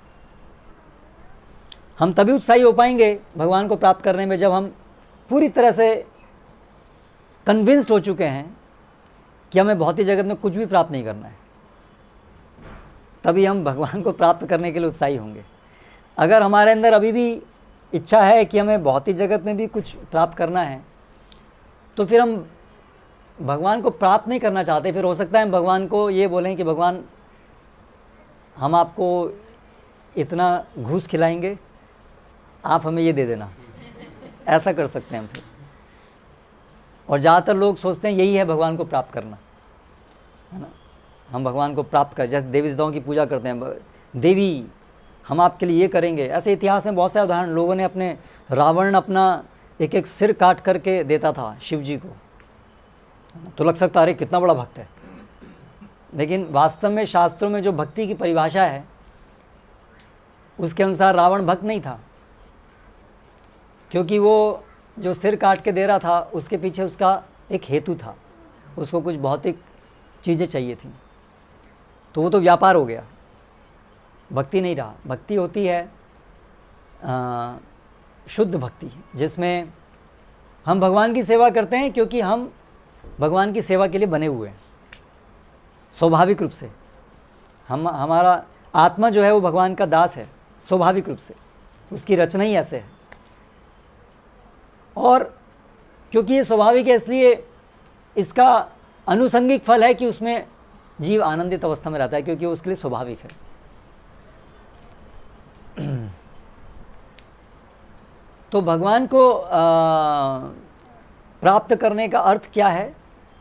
Speaker 2: हम तभी उत्साही हो पाएंगे भगवान को प्राप्त करने में, जब हम पूरी तरह से कन्विंस्ड हो चुके हैं कि हमें भौतिक जगत में कुछ भी प्राप्त नहीं करना है। तभी हम भगवान को प्राप्त करने के लिए उत्साही होंगे। अगर हमारे अंदर अभी भी इच्छा है कि हमें भौतिक जगत में भी कुछ प्राप्त करना है, तो फिर हम भगवान को प्राप्त नहीं करना चाहते, फिर हो सकता है हम भगवान को ये बोलें कि भगवान हम आपको इतना घूस खिलाएंगे, आप हमें ये दे देना, ऐसा कर सकते हैं हम फिर। और ज़्यादातर लोग सोचते हैं यही है भगवान को प्राप्त करना, है ना। हम भगवान को प्राप्त कर, जैसे देवी देवताओं की पूजा करते हैं, देवी हम आपके लिए ये करेंगे। ऐसे इतिहास में बहुत सारे उदाहरण, लोगों ने अपने, रावण अपना एक एक सिर काट करके देता था शिव जी को, तो लग सकता है अरे कितना बड़ा भक्त है, लेकिन वास्तव में शास्त्रों में जो भक्ति की परिभाषा है उसके अनुसार रावण भक्त नहीं था, क्योंकि वो जो सिर काट के दे रहा था उसके पीछे उसका एक हेतु था, उसको कुछ भौतिक चीज़ें चाहिए थी, तो वो तो व्यापार हो गया, भक्ति नहीं रहा। भक्ति होती है शुद्ध भक्ति, जिसमें हम भगवान की सेवा करते हैं क्योंकि हम भगवान की सेवा के लिए बने हुए हैं, स्वाभाविक रूप से। हमारा आत्मा जो है वो भगवान का दास है, स्वाभाविक रूप से, उसकी रचना ही ऐसे है। और क्योंकि ये स्वाभाविक है, इसलिए इसका अनुसंगिक फल है कि उसमें जीव आनंदित अवस्था में रहता है, क्योंकि उसके लिए स्वाभाविक है। तो भगवान को प्राप्त करने का अर्थ क्या है?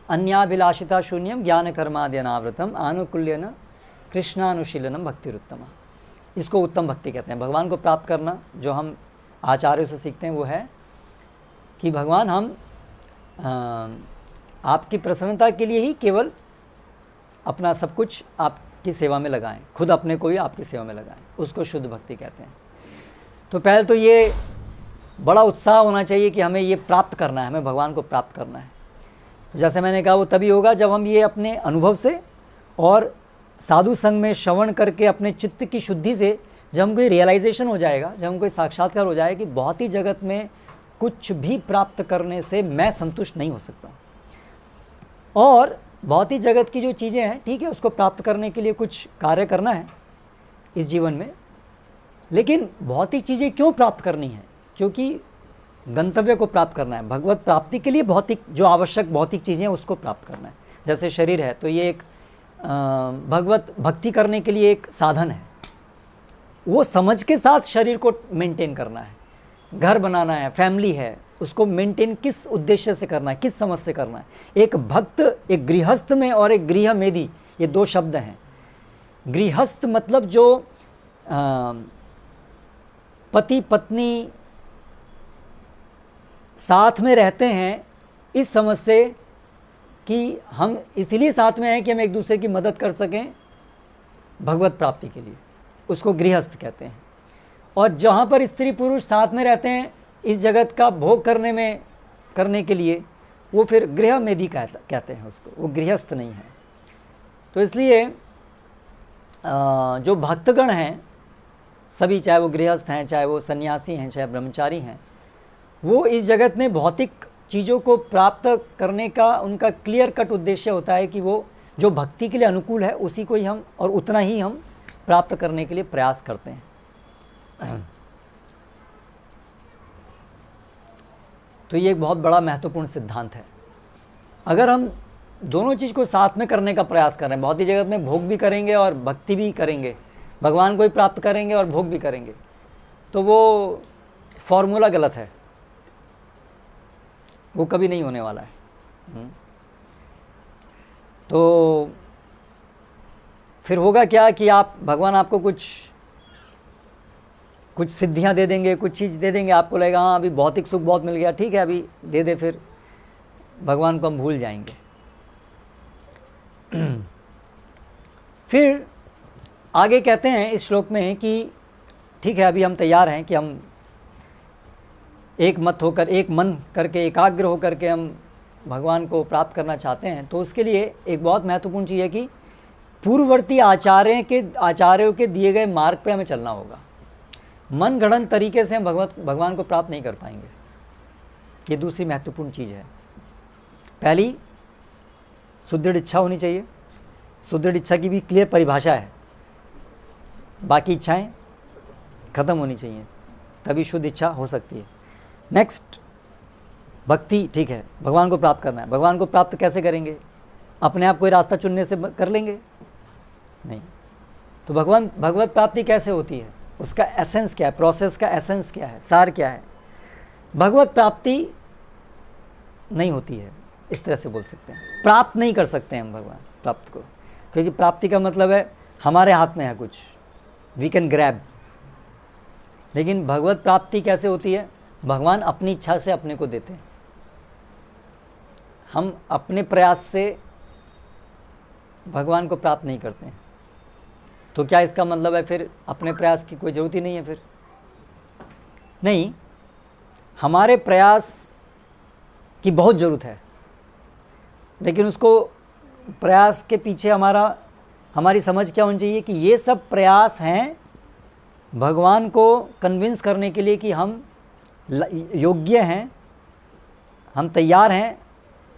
Speaker 2: अन्याभिलाषिता शून्यम ज्ञान कर्मादि अनावृतम आनुकूल्यन कृष्णानुशीलनम भक्तिरुत्तमा। इसको उत्तम भक्ति कहते हैं। भगवान को प्राप्त करना जो हम आचार्यों से सीखते हैं वो है कि भगवान हम आपकी प्रसन्नता के लिए ही केवल अपना सब कुछ आपकी सेवा में लगाएं, खुद अपने को ही आपकी सेवा में लगाएं, उसको शुद्ध भक्ति कहते हैं। तो पहले तो ये बड़ा उत्साह होना चाहिए कि हमें ये प्राप्त करना है, हमें भगवान को प्राप्त करना है। जैसे मैंने कहा वो तभी होगा जब हम ये अपने अनुभव से और साधु संग में श्रवण करके अपने चित्त की शुद्धि से जब हमको ये रियलाइजेशन हो जाएगा, जब हमको साक्षात्कार हो जाएगा कि बहुत ही जगत में कुछ भी प्राप्त करने से मैं संतुष्ट नहीं हो सकता, और बहुत ही जगत की जो चीज़ें हैं ठीक है उसको प्राप्त करने के लिए कुछ कार्य करना है इस जीवन में, लेकिन भौतिक चीज़ें क्यों प्राप्त करनी है? क्योंकि गंतव्य को प्राप्त करना है। भगवत प्राप्ति के लिए भौतिक जो आवश्यक भौतिक चीज़ें हैं उसको प्राप्त करना है। जैसे शरीर है तो ये एक भगवत भक्ति करने के लिए एक साधन है, वो समझ के साथ शरीर को मेंटेन करना है। घर बनाना है, फैमिली है, उसको मेंटेन किस उद्देश्य से करना है, किस समझ से करना है। एक भक्त, एक गृहस्थ में और एक गृहमेधी, ये दो शब्द हैं। गृहस्थ मतलब जो पति पत्नी साथ में रहते हैं इस समझ से कि हम इसीलिए साथ में हैं कि हम एक दूसरे की मदद कर सकें भगवत प्राप्ति के लिए, उसको गृहस्थ कहते हैं। और जहाँ पर स्त्री पुरुष साथ में रहते हैं इस जगत का भोग करने के लिए, वो फिर गृहमेधी कहते हैं उसको, वो गृहस्थ नहीं है। तो इसलिए जो भक्तगण हैं सभी, चाहे वो गृहस्थ हैं, चाहे वो सन्यासी हैं, चाहे ब्रह्मचारी हैं, वो इस जगत में भौतिक चीज़ों को प्राप्त करने का उनका क्लियर कट उद्देश्य होता है कि वो जो भक्ति के लिए अनुकूल है उसी को ही हम और उतना ही हम प्राप्त करने के लिए प्रयास करते हैं। तो ये एक बहुत बड़ा महत्वपूर्ण सिद्धांत है। अगर हम दोनों चीज़ को साथ में करने का प्रयास कर रहे हैं, भौतिक जगत में भोग भी करेंगे और भक्ति भी करेंगे, भगवान को ही प्राप्त करेंगे और भोग भी करेंगे, तो वो फॉर्मूला गलत है, वो कभी नहीं होने वाला है। तो फिर होगा क्या कि भगवान आपको कुछ सिद्धियां दे देंगे, कुछ चीज़ दे देंगे, आपको लगेगा हाँ अभी भौतिक सुख बहुत मिल गया, ठीक है अभी दे दे, फिर भगवान को हम भूल जाएंगे। फिर आगे कहते हैं इस श्लोक में कि ठीक है अभी हम तैयार हैं कि हम एक मन करके एकाग्र होकर के हम भगवान को प्राप्त करना चाहते हैं। तो उसके लिए एक बहुत महत्वपूर्ण चीज़ है कि पूर्ववर्ती आचार्यों के दिए गए मार्ग पे हमें चलना होगा। मन गढ़ंत तरीके से हम भगवान को प्राप्त नहीं कर पाएंगे। ये दूसरी महत्वपूर्ण चीज़ है। पहली, सुदृढ़ इच्छा होनी चाहिए। सुदृढ़ इच्छा की भी क्लियर परिभाषा है, बाकी इच्छाएं खत्म होनी चाहिए, तभी शुद्ध इच्छा हो सकती है। नेक्स्ट, भक्ति ठीक है, भगवान को प्राप्त करना है। भगवान को प्राप्त कैसे करेंगे? अपने आप कोई रास्ता चुनने से कर लेंगे? नहीं। तो भगवत प्राप्ति कैसे होती है? उसका एसेंस क्या है? प्रोसेस का एसेंस क्या है? सार क्या है? भगवत प्राप्ति नहीं होती है, इस तरह से बोल सकते हैं। प्राप्त नहीं कर सकते हैं हम भगवान प्राप्त को, क्योंकि प्राप्ति का मतलब है हमारे हाथ में है कुछ, वी कैन ग्रैब। लेकिन भगवत प्राप्ति कैसे होती है? भगवान अपनी इच्छा से अपने को देते हैं। हम अपने प्रयास से भगवान को प्राप्त नहीं करते हैं। तो क्या इसका मतलब है फिर अपने प्रयास की कोई ज़रूरत ही नहीं है? फिर नहीं, हमारे प्रयास की बहुत ज़रूरत है, लेकिन उसको प्रयास के पीछे हमारी समझ क्या होनी चाहिए कि ये सब प्रयास हैं भगवान को कन्विंस करने के लिए कि हम योग्य हैं, हम तैयार हैं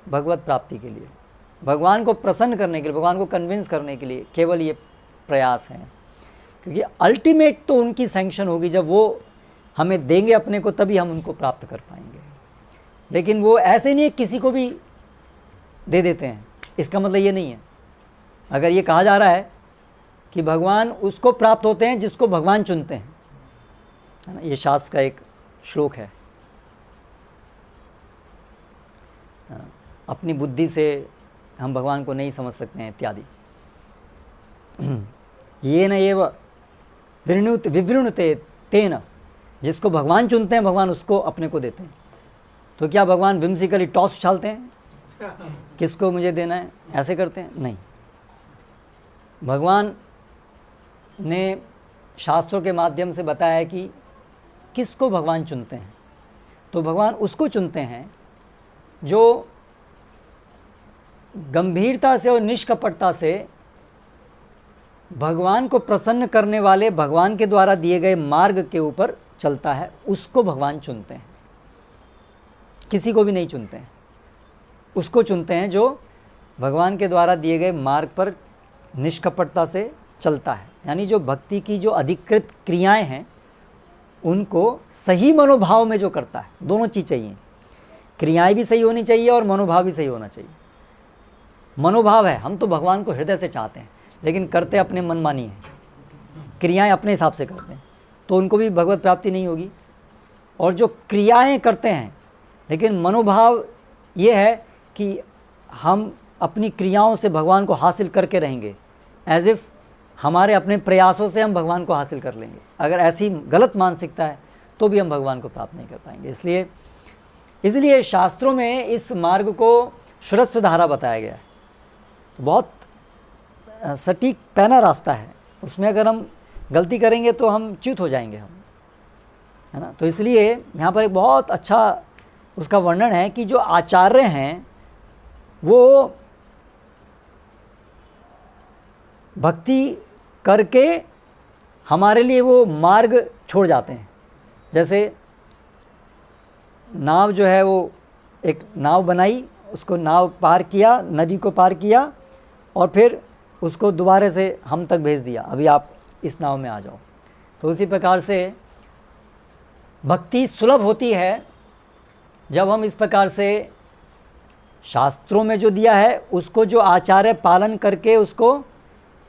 Speaker 2: भगवत प्राप्ति के लिए, भगवान को प्रसन्न करने के लिए, भगवान को कन्विंस करने के लिए केवल ये प्रयास हैं। क्योंकि अल्टीमेट तो उनकी सैंक्शन होगी, जब वो हमें देंगे अपने को, तभी हम उनको प्राप्त कर पाएंगे। लेकिन वो ऐसे नहीं है किसी को भी दे देते हैं, इसका मतलब ये नहीं है। अगर ये कहा जा रहा है कि भगवान उसको प्राप्त होते हैं जिसको भगवान चुनते हैं, है ना, ये शास्त्र का एक श्लोक है। अपनी बुद्धि से हम भगवान को नहीं समझ सकते हैं इत्यादि। ये न एव विवृणुते तेन, जिसको भगवान चुनते हैं भगवान उसको अपने को देते हैं। तो क्या भगवान विम्सिकली टॉस उछालते हैं, किसको मुझे देना है, ऐसे करते हैं? नहीं। भगवान ने शास्त्रों के माध्यम से बताया है कि किसको भगवान चुनते हैं। तो भगवान उसको चुनते हैं जो गंभीरता से और निष्कपटता से भगवान को प्रसन्न करने वाले, भगवान के द्वारा दिए गए मार्ग के ऊपर चलता है, उसको भगवान चुनते हैं। किसी को भी नहीं चुनते हैं, उसको चुनते हैं जो भगवान के द्वारा दिए गए मार्ग पर निष्कपटता से चलता है। यानी जो भक्ति की जो अधिकृत क्रियाएं हैं उनको सही मनोभाव में जो करता है। दोनों चीज़ चाहिए, क्रियाएं भी सही होनी चाहिए और मनोभाव भी सही होना चाहिए। मनोभाव है हम तो भगवान को हृदय से चाहते हैं, लेकिन करते अपने मनमानी है, क्रियाएं अपने हिसाब से करते हैं, तो उनको भी भगवत प्राप्ति नहीं होगी। और जो क्रियाएं करते हैं लेकिन मनोभाव ये है कि हम अपनी क्रियाओं से भगवान को हासिल करके रहेंगे, एज इफ़ हमारे अपने प्रयासों से हम भगवान को हासिल कर लेंगे। अगर ऐसी गलत मानसिकता है तो भी हम भगवान को प्राप्त नहीं कर पाएंगे। इसलिए शास्त्रों में इस मार्ग को श्रस्व धारा बताया गया है। तो बहुत सटीक पैना रास्ता है, उसमें अगर हम गलती करेंगे तो हम च्युत हो जाएंगे हम, है ना। तो इसलिए यहाँ पर एक बहुत अच्छा उसका वर्णन है कि जो आचार्य हैं वो भक्ति करके हमारे लिए वो मार्ग छोड़ जाते हैं। जैसे नाव जो है, वो एक नाव बनाई, उसको नाव पार किया, नदी को पार किया और फिर उसको दोबारा से हम तक भेज दिया, अभी आप इस नाव में आ जाओ। तो उसी प्रकार से भक्ति सुलभ होती है जब हम इस प्रकार से शास्त्रों में जो दिया है उसको जो आचार्य पालन करके उसको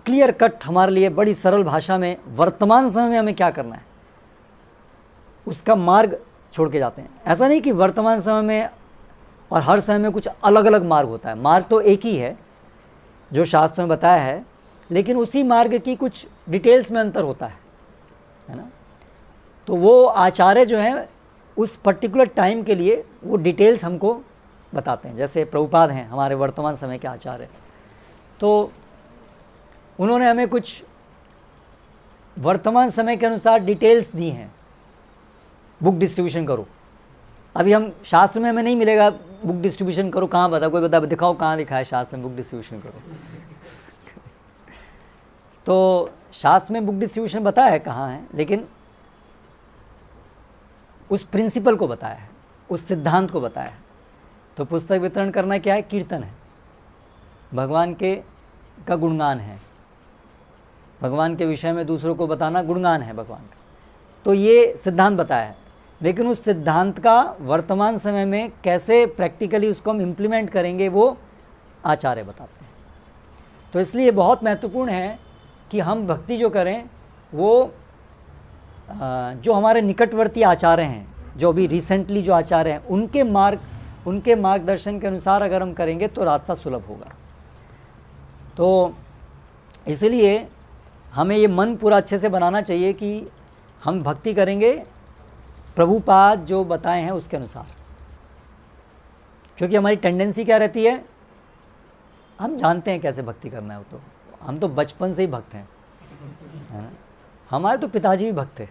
Speaker 2: क्लियर कट हमारे लिए बड़ी सरल भाषा में वर्तमान समय में हमें क्या करना है उसका मार्ग छोड़ के जाते हैं। ऐसा नहीं कि वर्तमान समय में और हर समय में कुछ अलग अलग मार्ग होता है, मार्ग तो एक ही है जो शास्त्रों में बताया है, लेकिन उसी मार्ग की कुछ डिटेल्स में अंतर होता है ना। तो वो आचार्य जो हैं उस पर्टिकुलर टाइम के लिए वो डिटेल्स हमको बताते हैं। जैसे प्रभुपाद हैं हमारे वर्तमान समय के आचार्य, तो उन्होंने हमें कुछ वर्तमान समय के अनुसार डिटेल्स दी हैं। बुक डिस्ट्रीब्यूशन करो, अभी हम शास्त्र में हमें नहीं मिलेगा बुक डिस्ट्रीब्यूशन करो, कहाँ बता, कोई बता दिखाओ कहाँ लिखा है शास्त्र में बुक डिस्ट्रीब्यूशन करो। तो शास्त्र में बुक डिस्ट्रीब्यूशन बताया है कहाँ है, लेकिन उस प्रिंसिपल को बताया है, उस सिद्धांत को बताया है। तो पुस्तक वितरण करना क्या है? कीर्तन है, भगवान का गुणगान है, भगवान के विषय में दूसरों को बताना गुणगान है भगवान का। तो ये सिद्धांत बताया है। लेकिन उस सिद्धांत का वर्तमान समय में कैसे प्रैक्टिकली उसको हम इम्प्लीमेंट करेंगे वो आचार्य बताते हैं। तो इसलिए बहुत महत्वपूर्ण है कि हम भक्ति जो करें वो जो हमारे निकटवर्ती आचार्य हैं, जो अभी रिसेंटली जो आचार्य हैं, उनके मार्गदर्शन के अनुसार अगर हम करेंगे तो रास्ता सुलभ होगा। तो इसलिए हमें ये मन पूरा अच्छे से बनाना चाहिए कि हम भक्ति करेंगे प्रभुपाद जो बताए हैं उसके अनुसार। क्योंकि हमारी टेंडेंसी क्या रहती है, हम जानते हैं कैसे भक्ति करना है, वो तो हम तो बचपन से ही भक्त हैं, है ना। हमारे तो पिताजी भी भक्त थे।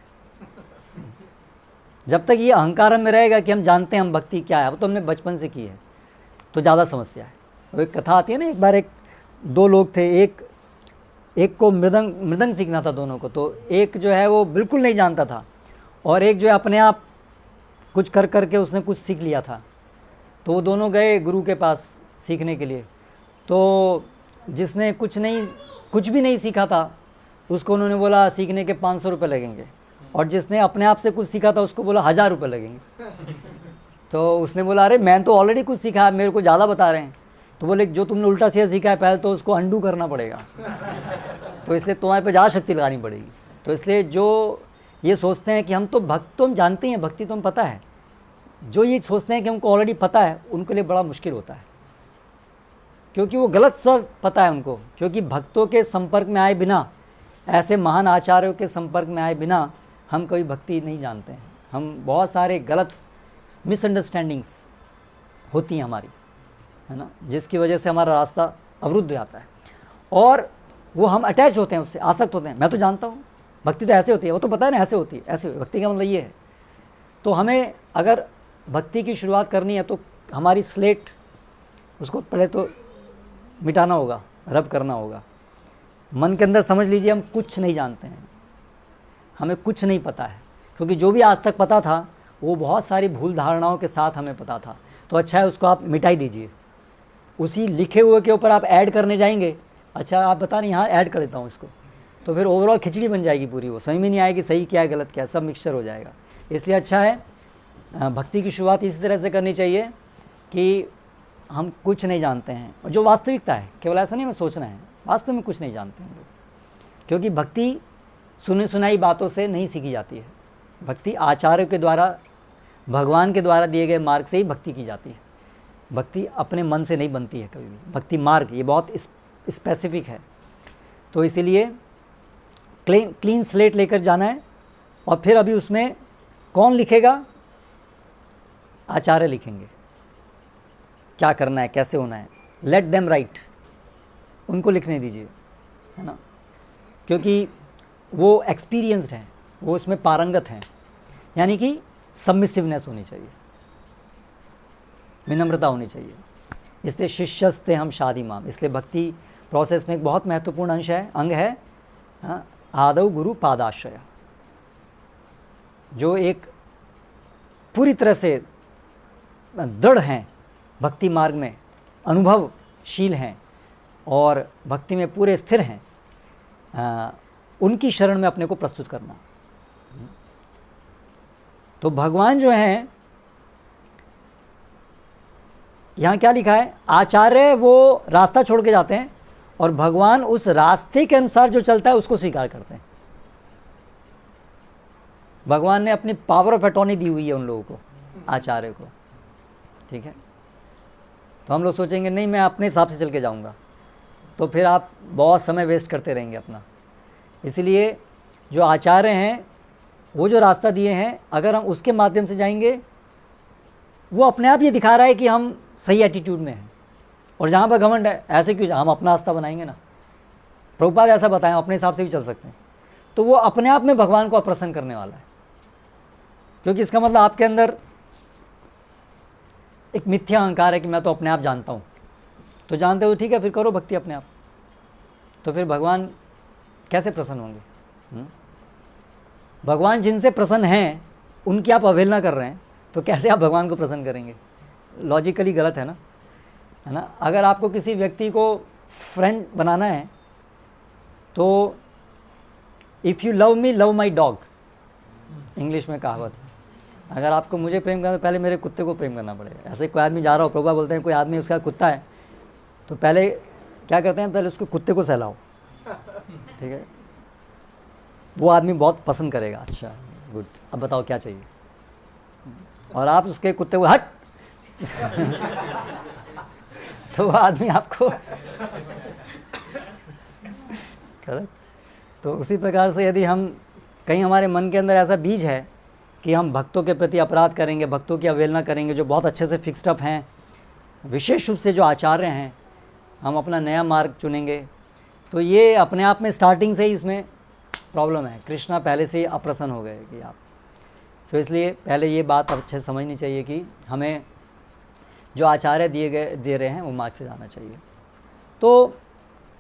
Speaker 2: जब तक ये अहंकार हमें रहेगा कि हम जानते हैं हम भक्ति क्या है, वो तो हमने बचपन से की है, तो ज़्यादा समस्या है। वो एक कथा आती है ना, एक बार दो लोग थे, एक को मृदंग सीखना था दोनों को। तो एक जो है वो बिल्कुल नहीं जानता था और एक जो है अपने आप कुछ कर करके उसने कुछ सीख लिया था। तो वो दोनों गए गुरु के पास सीखने के लिए। तो जिसने कुछ भी नहीं सीखा था उसको उन्होंने बोला सीखने के 500 रुपये लगेंगे, और जिसने अपने आप से कुछ सीखा था उसको बोला 1000 रुपये लगेंगे। तो उसने बोला अरे मैं तो ऑलरेडी कुछ सीखा है, मेरे को ज़्यादा बता रहे हैं। तो बोले जो तुमने उल्टा सीधा सीखा है पहले तो उसको अंडू करना पड़ेगा, तो इसलिए तुम्हारे पे ज़्यादा शक्ति लगानी पड़ेगी। तो इसलिए जो ये सोचते हैं कि हम तो भक्त, तो हम जानते हैं भक्ति तो हम पता है, जो ये सोचते हैं कि हमको ऑलरेडी पता है उनके लिए बड़ा मुश्किल होता है, क्योंकि वो गलत सब पता है उनको। क्योंकि भक्तों के संपर्क में आए बिना, ऐसे महान आचार्यों के संपर्क में आए बिना हम कभी भक्ति नहीं जानते हैं। हम बहुत सारे गलत मिसअंडरस्टैंडिंग्स होती हैं हमारी, है ना, जिसकी वजह से हमारा रास्ता अवरुद्ध हो जाता है और वो हम अटैच होते हैं उससे, आसक्त होते हैं। मैं तो जानता हूँ भक्ति तो ऐसे होती है, वो तो पता है ना ऐसे होती है, ऐसे भक्ति का मतलब ये है। तो हमें अगर भक्ति की शुरुआत करनी है तो हमारी स्लेट उसको पहले तो मिटाना होगा, रब करना होगा। मन के अंदर समझ लीजिए हम कुछ नहीं जानते हैं, हमें कुछ नहीं पता है, क्योंकि जो भी आज तक पता था वो बहुत सारी भूल धारणाओं के साथ हमें पता था। तो अच्छा है उसको आप मिटाई दीजिए, उसी लिखे हुए के ऊपर आप ऐड करने जाएंगे। अच्छा आप बता रहे यहाँ ऐड कर देता हूँ इसको, तो फिर ओवरऑल खिचड़ी बन जाएगी पूरी, वो समझ में नहीं आएगी सही क्या है गलत क्या है, सब मिक्सचर हो जाएगा। इसलिए अच्छा है भक्ति की शुरुआत इसी तरह से करनी चाहिए कि हम कुछ नहीं जानते हैं, और जो वास्तविकता है, केवल ऐसा नहीं हमें सोचना है, वास्तव में कुछ नहीं जानते हैं लोग। क्योंकि भक्ति सुनी सुनाई बातों से नहीं सीखी जाती है, भक्ति आचार्यों के द्वारा, भगवान के द्वारा दिए गए मार्ग से ही भक्ति की जाती है। भक्ति अपने मन से नहीं बनती है कभी भी। भक्ति मार्ग ये बहुत स्पेसिफिक है। तो इसीलिए क्लीन स्लेट लेकर जाना है। और फिर अभी उसमें कौन लिखेगा, आचार्य लिखेंगे क्या करना है, कैसे होना है। लेट देम राइट, उनको लिखने दीजिए, है ना, क्योंकि वो एक्सपीरियंस्ड हैं, वो उसमें पारंगत हैं। यानी कि सबमिसिवनेस होनी चाहिए, विनम्रता होनी चाहिए। इसलिए शिष्यस्ते हम शादी माम, इसलिए भक्ति प्रोसेस में एक बहुत महत्वपूर्ण अंग है आदौ गुरु पादाश्रय, जो एक पूरी तरह से दृढ़ हैं, भक्ति मार्ग में अनुभवशील हैं और भक्ति में पूरे स्थिर हैं, उनकी शरण में अपने को प्रस्तुत करना। तो भगवान जो हैं, यहाँ क्या लिखा है, आचार्य वो रास्ता छोड़ के जाते हैं और भगवान उस रास्ते के अनुसार जो चलता है उसको स्वीकार करते हैं। भगवान ने अपनी पावर ऑफ अटॉर्नी दी हुई है उन लोगों को, आचार्य को, ठीक है। तो हम लोग सोचेंगे नहीं मैं अपने हिसाब से चल के जाऊंगा, तो फिर आप बहुत समय वेस्ट करते रहेंगे अपना। इसलिए जो आचार्य हैं वो जो रास्ता दिए हैं, अगर हम उसके माध्यम से जाएंगे, वो अपने आप ये दिखा रहा है कि हम सही एटीट्यूड में हैं। और जहाँ पर घमंड है, ऐसे क्यों, हम अपना रास्ता बनाएंगे ना, प्रभुपाद ऐसा बताएं, अपने हिसाब से भी चल सकते हैं, तो वो अपने आप में भगवान को अप्रसन्न करने वाला है। क्योंकि इसका मतलब आपके अंदर एक मिथ्या अहंकार है कि मैं तो अपने आप जानता हूँ। तो जानते हो ठीक है, फिर करो भक्ति अपने आप, तो फिर भगवान कैसे प्रसन्न होंगे? भगवान जिनसे प्रसन्न हैं उनकी आप अवहेलना कर रहे हैं, तो कैसे आप भगवान को प्रसन्न करेंगे? लॉजिकली गलत है ना, है ना। अगर आपको किसी व्यक्ति को फ्रेंड बनाना है तो if you love me love my dog, English में कहावत है। अगर आपको मुझे प्रेम करना तो पहले मेरे कुत्ते को प्रेम करना पड़ेगा। ऐसे कोई आदमी जा रहा हो, प्रभुपाद बोलते हैं कोई आदमी उसका कुत्ता है तो पहले क्या करते हैं, पहले उसको कुत्ते को सहलाओ, ठीक है, वो आदमी बहुत पसंद करेगा। अच्छा गुड, अब बताओ क्या चाहिए, और आप उसके कुत्ते को हट तो वो आदमी आपको करेक्ट। तो उसी प्रकार से यदि हम कहीं हमारे मन के अंदर ऐसा बीज है कि हम भक्तों के प्रति अपराध करेंगे, भक्तों की अवहेलना करेंगे, जो बहुत अच्छे से फिक्स्ड अप हैं, विशेष रूप से जो आचार्य हैं, हम अपना नया मार्ग चुनेंगे, तो ये अपने आप में स्टार्टिंग से ही इसमें प्रॉब्लम है। कृष्णा पहले से ही अप्रसन्न हो गए कि आप, तो इसलिए पहले ये बात अच्छे से समझनी चाहिए कि हमें जो आचार्य दे रहे हैं वो मार्ग से जाना चाहिए। तो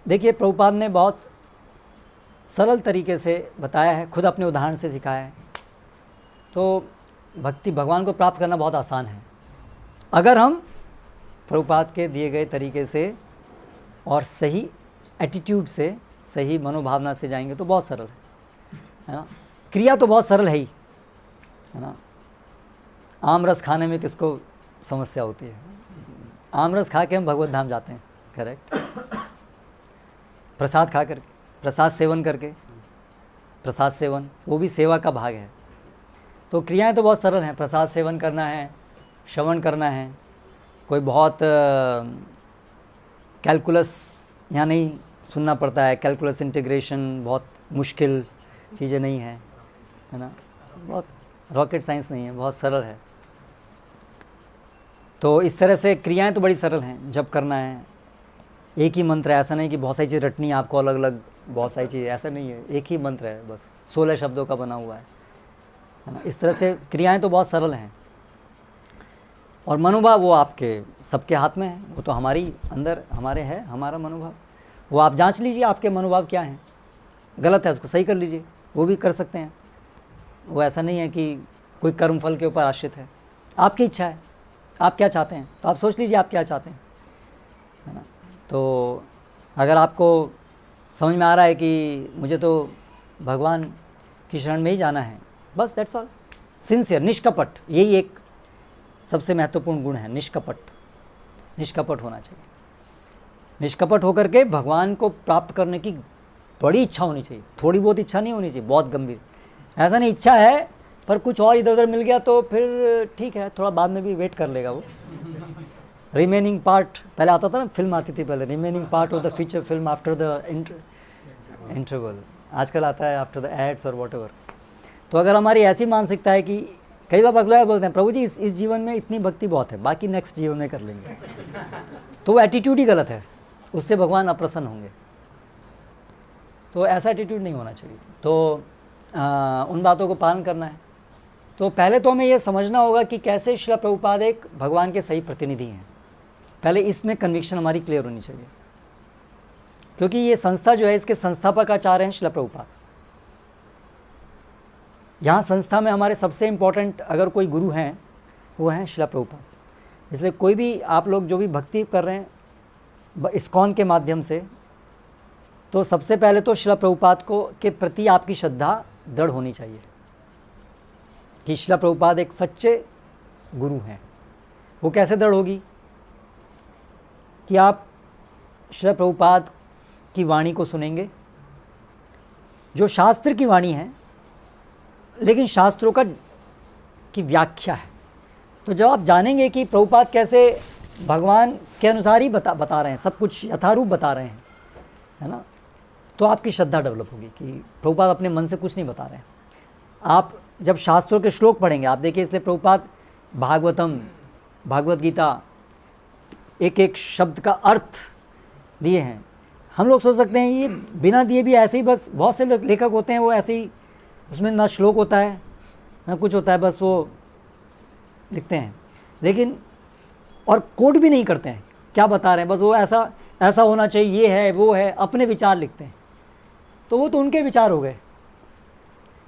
Speaker 2: देखिए प्रभुपाद ने बहुत सरल तरीके से बताया है, खुद अपने उदाहरण से सिखाया है। तो भक्ति, भगवान को प्राप्त करना बहुत आसान है अगर हम प्रभुपाद के दिए गए तरीके से और सही एटीट्यूड से, सही मनोभावना से जाएंगे तो बहुत सरल है ना। क्रिया तो बहुत सरल है ही, है ना। आम रस खाने में किसको समस्या होती है, आम रस खा के हम भगवत धाम जाते हैं, करेक्ट। प्रसाद खा करके, प्रसाद सेवन करके, प्रसाद सेवन वो भी सेवा का भाग है। तो क्रियाएं तो बहुत सरल हैं, प्रसाद सेवन करना है, श्रवण करना है, कोई बहुत कैलकुलस यहाँ नहीं सुनना पड़ता है, कैलकुलस इंटीग्रेशन बहुत मुश्किल चीज़ें नहीं है, है ना, बहुत रॉकेट साइंस नहीं है, बहुत सरल है। तो इस तरह से क्रियाएं तो बड़ी सरल हैं, जब करना है एक ही मंत्र है, ऐसा नहीं कि बहुत सारी चीज़ रटनी है आपको अलग अलग, बहुत सारी चीज़ें, ऐसा नहीं है, एक ही मंत्र है, बस 16 शब्दों का बना हुआ है ना। इस तरह से क्रियाएं तो बहुत सरल हैं, और मनोभाव वो आपके सबके हाथ में है, वो तो हमारी अंदर हमारे है, हमारा मनोभाव, वो आप जांच लीजिए आपके मनोभाव क्या हैं, गलत है उसको सही कर लीजिए, वो भी कर सकते हैं। वो ऐसा नहीं है कि कोई कर्मफल के ऊपर आश्रित है, आपकी इच्छा है, आप क्या चाहते हैं, तो आप सोच लीजिए आप क्या चाहते हैं, है ना। तो अगर आपको समझ में आ रहा है कि मुझे तो भगवान की शरण में ही जाना है, बस दैट्स ऑल। सिंसियर, निष्कपट, यही एक सबसे महत्वपूर्ण गुण है, निष्कपट, निष्कपट होना चाहिए। निष्कपट होकर के भगवान को प्राप्त करने की बड़ी इच्छा होनी चाहिए, थोड़ी बहुत इच्छा नहीं होनी चाहिए, बहुत गंभीर। ऐसा नहीं इच्छा है पर कुछ और इधर उधर मिल गया तो फिर ठीक है, थोड़ा बाद में भी वेट कर लेगा वो। रिमेनिंग पार्ट, पहले आता था ना, फिल्म आती थी पहले, remaining part of the feature film after the interval, आजकल आता है आफ्टर द एड्स और व्हाटएवर। तो अगर हमारी ऐसी मानसिकता है कि कई बार भगवान बोलते हैं प्रभु जी इस जीवन में इतनी भक्ति बहुत है, बाकी नेक्स्ट जीवन में कर लेंगे, तो वो एटीट्यूड ही गलत है, उससे भगवान अप्रसन्न होंगे। तो ऐसा एटीट्यूड नहीं होना चाहिए। तो उन बातों को पालन करना है। तो पहले तो हमें यह समझना होगा कि कैसे श्रील प्रभुपाद एक भगवान के सही प्रतिनिधि हैं। पहले इसमें कन्विक्शन हमारी क्लियर होनी चाहिए, क्योंकि ये संस्था जो है इसके संस्थापक आचार्य हैं श्रील प्रभुपाद। यहाँ संस्था में हमारे सबसे इम्पोर्टेंट अगर कोई गुरु हैं वो हैं श्रील प्रभुपाद। इसलिए कोई भी आप लोग जो भी भक्ति कर रहे हैं इस्कॉन के माध्यम से, तो सबसे पहले तो श्रील प्रभुपाद को के प्रति आपकी श्रद्धा दृढ़ होनी चाहिए कि श्रील प्रभुपाद एक सच्चे गुरु हैं। वो कैसे दृढ़ होगी कि आप श्रील प्रभुपाद की वाणी को सुनेंगे, जो शास्त्र की वाणी है, लेकिन शास्त्रों की व्याख्या है। तो जब आप जानेंगे कि प्रभुपाद कैसे भगवान के अनुसार ही बता रहे हैं, सब कुछ यथारूप बता रहे हैं, है ना, तो आपकी श्रद्धा डेवलप होगी कि प्रभुपाद अपने मन से कुछ नहीं बता रहे हैं। आप जब शास्त्रों के श्लोक पढ़ेंगे, आप देखिए, इसलिए प्रभुपाद भागवतम, भागवत गीता, एक एक शब्द का अर्थ दिए हैं। हम लोग सोच सकते हैं ये बिना दिए भी ऐसे ही, बस बहुत से लेखक होते हैं वो ऐसे ही, उसमें ना श्लोक होता है ना कुछ होता है, बस वो लिखते हैं, लेकिन और कोट भी नहीं करते हैं क्या बता रहे हैं, बस वो ऐसा होना चाहिए, ये है वो है, अपने विचार लिखते हैं। तो वो तो उनके विचार हो गए,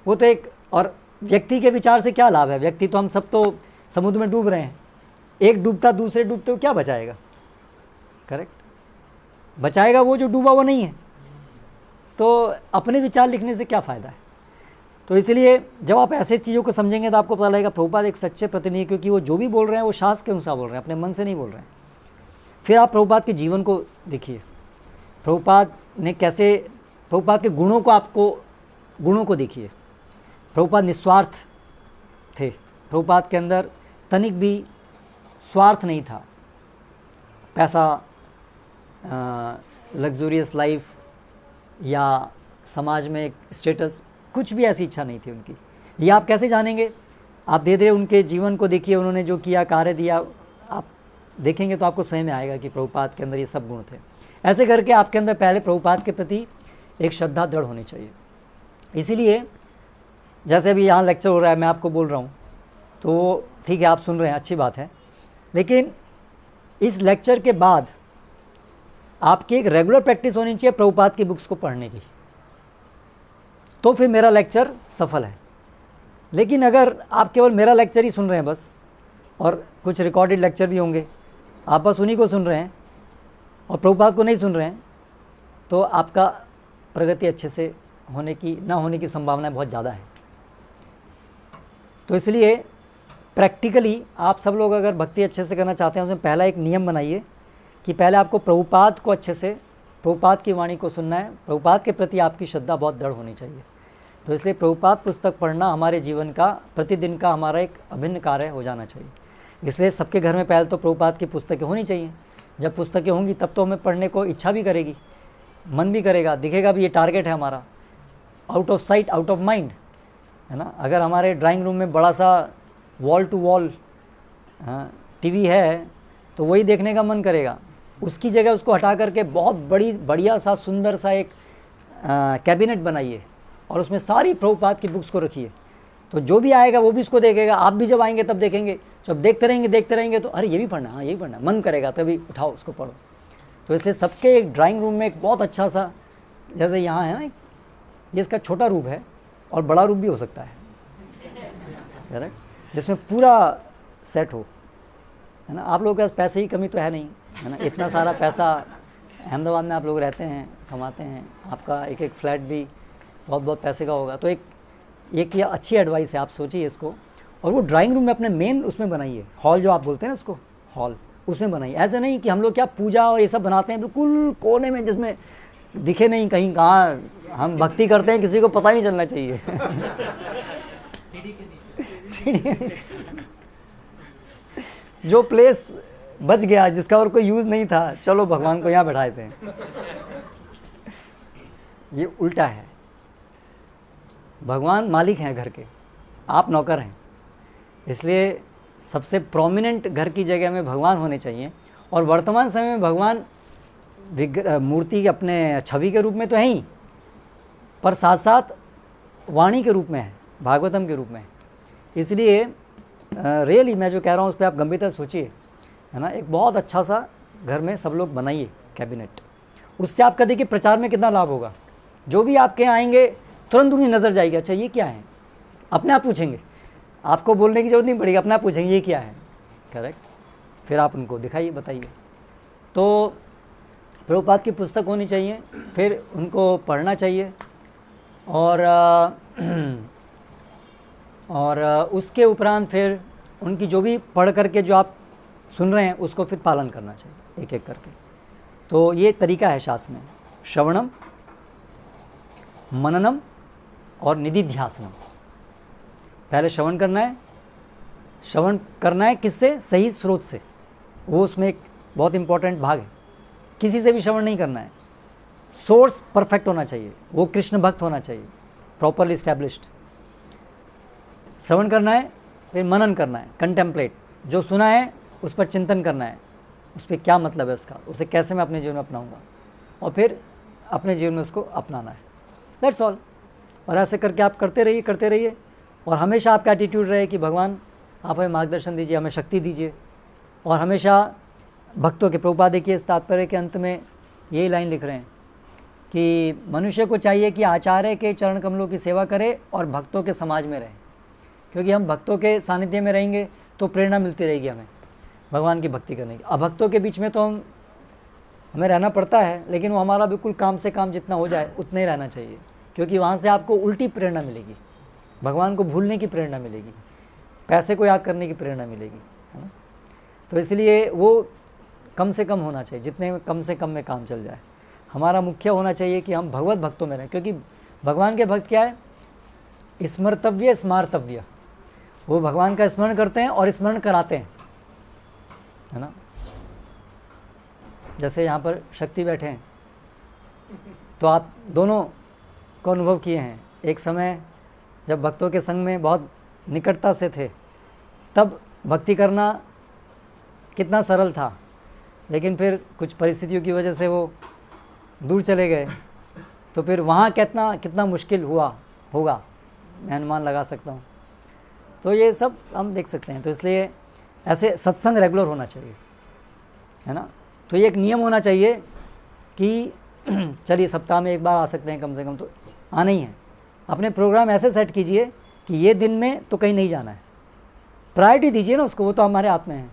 Speaker 2: वो तो एक, और व्यक्ति के विचार से क्या लाभ है, व्यक्ति तो हम सब तो समुद्र में डूब रहे हैं, एक डूबता दूसरे डूबते हो क्या बचाएगा, करेक्ट, बचाएगा वो जो डूबा वो नहीं है। तो अपने विचार लिखने से क्या फ़ायदा है। तो इसलिए जब आप ऐसे चीज़ों को समझेंगे तो आपको पता लगेगा प्रभुपाद एक सच्चे प्रतिनिधि, क्योंकि वो जो भी बोल रहे हैं वो शास्त्र के अनुसार बोल रहे हैं, अपने मन से नहीं बोल रहे हैं। फिर आप प्रभुपाद के जीवन को देखिए, प्रभुपाद ने कैसे, प्रभुपाद के गुणों को देखिए। प्रभुपाद निस्वार्थ थे, प्रभुपाद के अंदर तनिक भी स्वार्थ नहीं था। पैसा, लग्जूरियस लाइफ या समाज में एक स्टेटस, कुछ भी ऐसी इच्छा नहीं थी उनकी। ये आप कैसे जानेंगे? आप धीरे धीरे उनके जीवन को देखिए, उन्होंने जो किया, कार्य दिया, आप देखेंगे तो आपको समझ में आएगा कि प्रभुपाद के अंदर ये सब गुण थे। ऐसे करके आपके अंदर पहले प्रभुपाद के प्रति एक श्रद्धा दृढ़ होनी चाहिए। इसीलिए जैसे अभी यहाँ लेक्चर हो रहा है, मैं आपको बोल रहा हूँ, तो ठीक है, आप सुन रहे हैं, अच्छी बात है, लेकिन इस लेक्चर के बाद आपकी एक रेगुलर प्रैक्टिस होनी चाहिए प्रभुपाद की बुक्स को पढ़ने की, तो फिर मेरा लेक्चर सफल है। लेकिन अगर आप केवल मेरा लेक्चर ही सुन रहे हैं बस, और कुछ रिकॉर्डेड लेक्चर भी होंगे, आप बस उन्हीं को सुन रहे हैं और प्रभुपाद को नहीं सुन रहे हैं, तो आपका प्रगति अच्छे से ना होने की संभावना बहुत ज़्यादा है। तो इसलिए प्रैक्टिकली आप सब लोग अगर भक्ति अच्छे से करना चाहते हैं, उसमें पहला एक नियम बनाइए कि पहले आपको प्रभुपाद को अच्छे से, प्रभुपाद की वाणी को सुनना है, प्रभुपाद के प्रति आपकी श्रद्धा बहुत दृढ़ होनी चाहिए। तो इसलिए प्रभुपाद पुस्तक पढ़ना हमारे जीवन का प्रतिदिन का हमारा एक अभिन्न कार्य हो जाना चाहिए। इसलिए सबके घर में पहले तो प्रभुपाद की पुस्तकें होनी चाहिए। जब पुस्तकें होंगी तब तो हमें पढ़ने को इच्छा भी करेगी, मन भी करेगा, दिखेगा भी ये टारगेट है हमारा। Out of sight out of mind, है ना। अगर हमारे ड्राइंग रूम में बड़ा सा वॉल टू वॉल टीवी है तो वही देखने का मन करेगा, उसकी जगह उसको हटा करके बहुत बढ़िया सा सुंदर सा एक कैबिनेट बनाइए और उसमें सारी प्रभुपाद की बुक्स को रखिए। तो जो भी आएगा वो भी उसको देखेगा, आप भी जब आएंगे तब देखेंगे। जब देखते रहेंगे तो अरे ये भी पढ़ना, हाँ ये भी पढ़ना, मन करेगा तभी उठाओ उसको पढ़ो। तो इसलिए सबके एक ड्राइंग रूम में एक बहुत अच्छा सा, जैसे यहाँ है ना, ये इसका छोटा रूप है और बड़ा रूप भी हो सकता है, करेक्ट, जिसमें पूरा सेट हो, है ना। आप लोगों के पास पैसे की कमी तो है नहीं, है ना। इतना सारा पैसा अहमदाबाद में आप लोग रहते हैं, कमाते हैं, आपका एक एक फ्लैट भी बहुत पैसे का होगा। तो एक ये अच्छी एडवाइस है, आप सोचिए इसको, और वो ड्राइंग रूम में अपने मेन उसमें बनाइए, हॉल जो आप बोलते हैं ना उसको, हॉल, उसमें बनाइए। ऐसे नहीं कि हम लोग क्या पूजा और ये सब बनाते हैं बिल्कुल कोने में, जिसमें दिखे नहीं कहीं कहाँ हम भक्ति करते हैं, किसी को पता नहीं चलना चाहिए।
Speaker 1: सीढ़ी के नीचे,
Speaker 2: सीढ़ी के नीचे। जो प्लेस बच गया, जिसका और कोई यूज़ नहीं था, चलो भगवान को यहाँ बैठाए थे। ये उल्टा है। भगवान मालिक हैं घर के, आप नौकर हैं। इसलिए सबसे प्रोमिनेंट घर की जगह में भगवान होने चाहिए। और वर्तमान समय में भगवान मूर्ति अपने छवि के रूप में तो है ही, पर साथ साथ वाणी के रूप में है, भागवतम के रूप में है। इसलिए रियली मैं जो कह रहा हूँ उस पर आप गंभीरता सोचिए, है ना। एक बहुत अच्छा सा घर में सब लोग बनाइए कैबिनेट। उससे आपका देखिए प्रचार में कितना लाभ होगा। जो भी आपके यहाँ आएंगे तुरंत उन्हें नज़र जाएगी, अच्छा ये क्या है, अपने आप पूछेंगे, आपको बोलने की जरूरत नहीं पड़ेगी, अपने आप पूछेंगे ये क्या है, करेक्ट। फिर आप उनको दिखाइए, बताइए। तो प्रभुपाद की पुस्तक होनी चाहिए, फिर उनको पढ़ना चाहिए, और उसके उपरांत फिर उनकी जो भी पढ़ करके जो आप सुन रहे हैं उसको फिर पालन करना चाहिए एक एक करके। तो ये तरीका है शास्त्र में, श्रवणम, मननम और निधिध्यासनम। पहले श्रवण करना है किससे? सही स्रोत से। वो उसमें एक बहुत इंपॉर्टेंट भाग है। किसी से भी श्रवण नहीं करना है, सोर्स परफेक्ट होना चाहिए, वो कृष्ण भक्त होना चाहिए, प्रॉपरली इस्टेब्लिश्ड। श्रवण करना है, फिर मनन करना है, कंटेम्पलेट, जो सुना है उस पर चिंतन करना है, उस पर क्या मतलब है उसका, उसे कैसे मैं अपने जीवन में अपनाऊंगा, और फिर अपने जीवन में उसको अपनाना है। That's all. और ऐसे करके आप करते रहिए, और हमेशा आपका एटीट्यूड रहे कि भगवान आप हमें मार्गदर्शन दीजिए, हमें शक्ति दीजिए। और हमेशा भक्तों के, प्रभुपाद देखिए इस तात्पर्य के अंत में यही लाइन लिख रहे हैं कि मनुष्य को चाहिए कि आचार्य के चरण कमलों की सेवा करे और भक्तों के समाज में रहे। क्योंकि हम भक्तों के सानिध्य में रहेंगे तो प्रेरणा मिलती रहेगी हमें भगवान की भक्ति करने की। अभक्तों के बीच में तो हमें रहना पड़ता है, लेकिन वो हमारा बिल्कुल काम से काम जितना हो जाए उतना ही रहना चाहिए, क्योंकि वहाँ से आपको उल्टी प्रेरणा मिलेगी। भगवान को भूलने की प्रेरणा मिलेगी, पैसे को याद करने की प्रेरणा मिलेगी, है ना। तो इसलिए वो कम से कम होना चाहिए, जितने में कम से कम में काम चल जाए। हमारा मुख्य होना चाहिए कि हम भगवत भक्तों में रहें, क्योंकि भगवान के भक्त क्या है, स्मर्तव्य स्मार्तव्य, वो भगवान का स्मरण करते हैं और स्मरण कराते हैं, है ना। जैसे यहाँ पर शक्ति बैठे हैं, तो आप दोनों को अनुभव किए हैं। एक समय जब भक्तों के संग में बहुत निकटता से थे, तब भक्ति करना कितना सरल था, लेकिन फिर कुछ परिस्थितियों की वजह से वो दूर चले गए, तो फिर वहाँ कितना मुश्किल हुआ होगा, मैं अनुमान लगा सकता हूँ। तो ये सब हम देख सकते हैं। तो इसलिए ऐसे सत्संग रेगुलर होना चाहिए, है ना। तो ये एक नियम होना चाहिए कि चलिए सप्ताह में एक बार आ सकते हैं कम से कम, तो आना ही है। अपने प्रोग्राम ऐसे सेट कीजिए कि ये दिन में तो कहीं नहीं जाना है, प्रायोरिटी दीजिए ना उसको, वो तो हमारे हाथ में है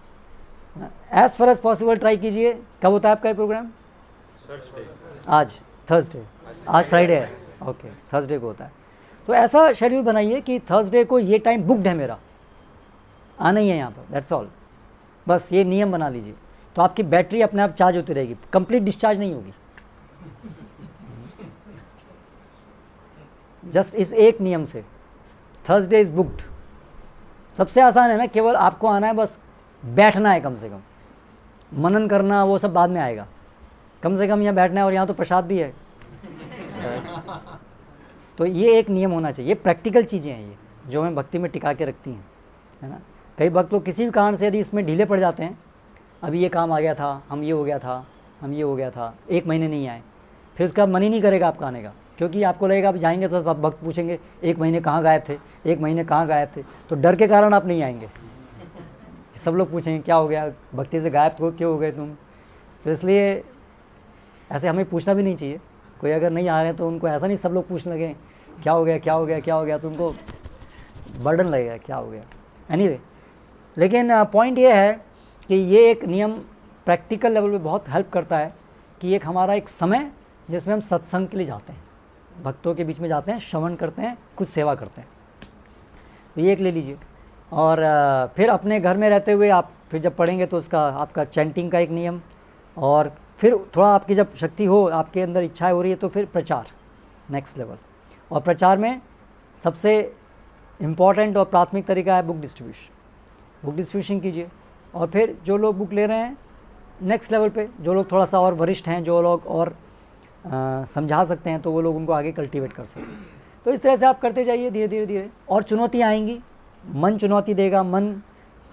Speaker 2: ना। As far as possible try कीजिए। कब होता है आपका ये प्रोग्राम? आज थर्सडे, आज फ्राइडे है, ओके, थर्सडे को होता है। तो ऐसा शेड्यूल बनाइए कि थर्सडे को ये टाइम बुकड है मेरा, आना ही है यहाँ पर, दैट्स ऑल। बस ये नियम बना लीजिए, तो आपकी बैटरी अपने आप चार्ज होती रहेगी, कंप्लीट डिस्चार्ज नहीं होगी। जस्ट इस एक नियम से, थर्सडे इज बुक्ड। सबसे आसान है ना, केवल आपको आना है, बस बैठना है, कम से कम मनन करना वो सब बाद में आएगा, कम से कम यहाँ बैठना है। और यहाँ तो प्रसाद भी है। तो ये एक नियम होना चाहिए। ये प्रैक्टिकल चीज़ें हैं ये, जो हमें भक्ति में टिका के रखती हैं, है ना। कई भक्त लोग किसी भी कारण से यदि इसमें ढीले पड़ जाते हैं, अभी ये काम आ गया था, हम ये हो गया था, हम ये हो गया था, 1 महीने नहीं आए, फिर उसका मन ही नहीं करेगा आपका आने का, क्योंकि आपको लगेगा आप जाएंगे तो आप भक्त पूछेंगे 1 महीने कहाँ गायब थे, 1 महीने कहाँ गायब थे। तो डर के कारण आप नहीं आएंगे, सब लोग पूछेंगे क्या हो गया, भक्ति से गायब तो क्यों हो गए तुम। तो इसलिए ऐसे हमें पूछना भी नहीं चाहिए। कोई अगर नहीं आ रहे हैं तो उनको ऐसा नहीं सब लोग पूछने लगे क्या हो गया क्या हो गया क्या हो गया, तो उनको बर्डन लगेगा क्या हो गया। एनीवे, लेकिन पॉइंट ये है कि ये एक नियम प्रैक्टिकल लेवल पे बहुत हेल्प करता है कि एक हमारा एक समय जिसमें हम सत्संग के लिए जाते हैं, भक्तों के बीच में जाते हैं, श्रवण करते हैं, कुछ सेवा करते हैं। तो ये एक ले लीजिए। और फिर अपने घर में रहते हुए आप फिर जब पढ़ेंगे तो उसका आपका चैंटिंग का एक नियम, और फिर थोड़ा आपकी जब शक्ति हो, आपके अंदर इच्छाएं हो रही है, तो फिर प्रचार नेक्स्ट लेवल। और प्रचार में सबसे इम्पॉर्टेंट और प्राथमिक तरीका है बुक डिस्ट्रीब्यूशन। बुक डिस्ट्रीब्यूशन कीजिए, और फिर जो लोग बुक ले रहे हैं नेक्स्ट लेवल पे, जो लोग थोड़ा सा और वरिष्ठ हैं, जो लोग और समझा सकते हैं, तो वो लोग उनको आगे कल्टीवेट कर सकते हैं। तो इस तरह से आप करते जाइए धीरे धीरे धीरे। और चुनौतियाँ आएंगी, मन चुनौती देगा, मन,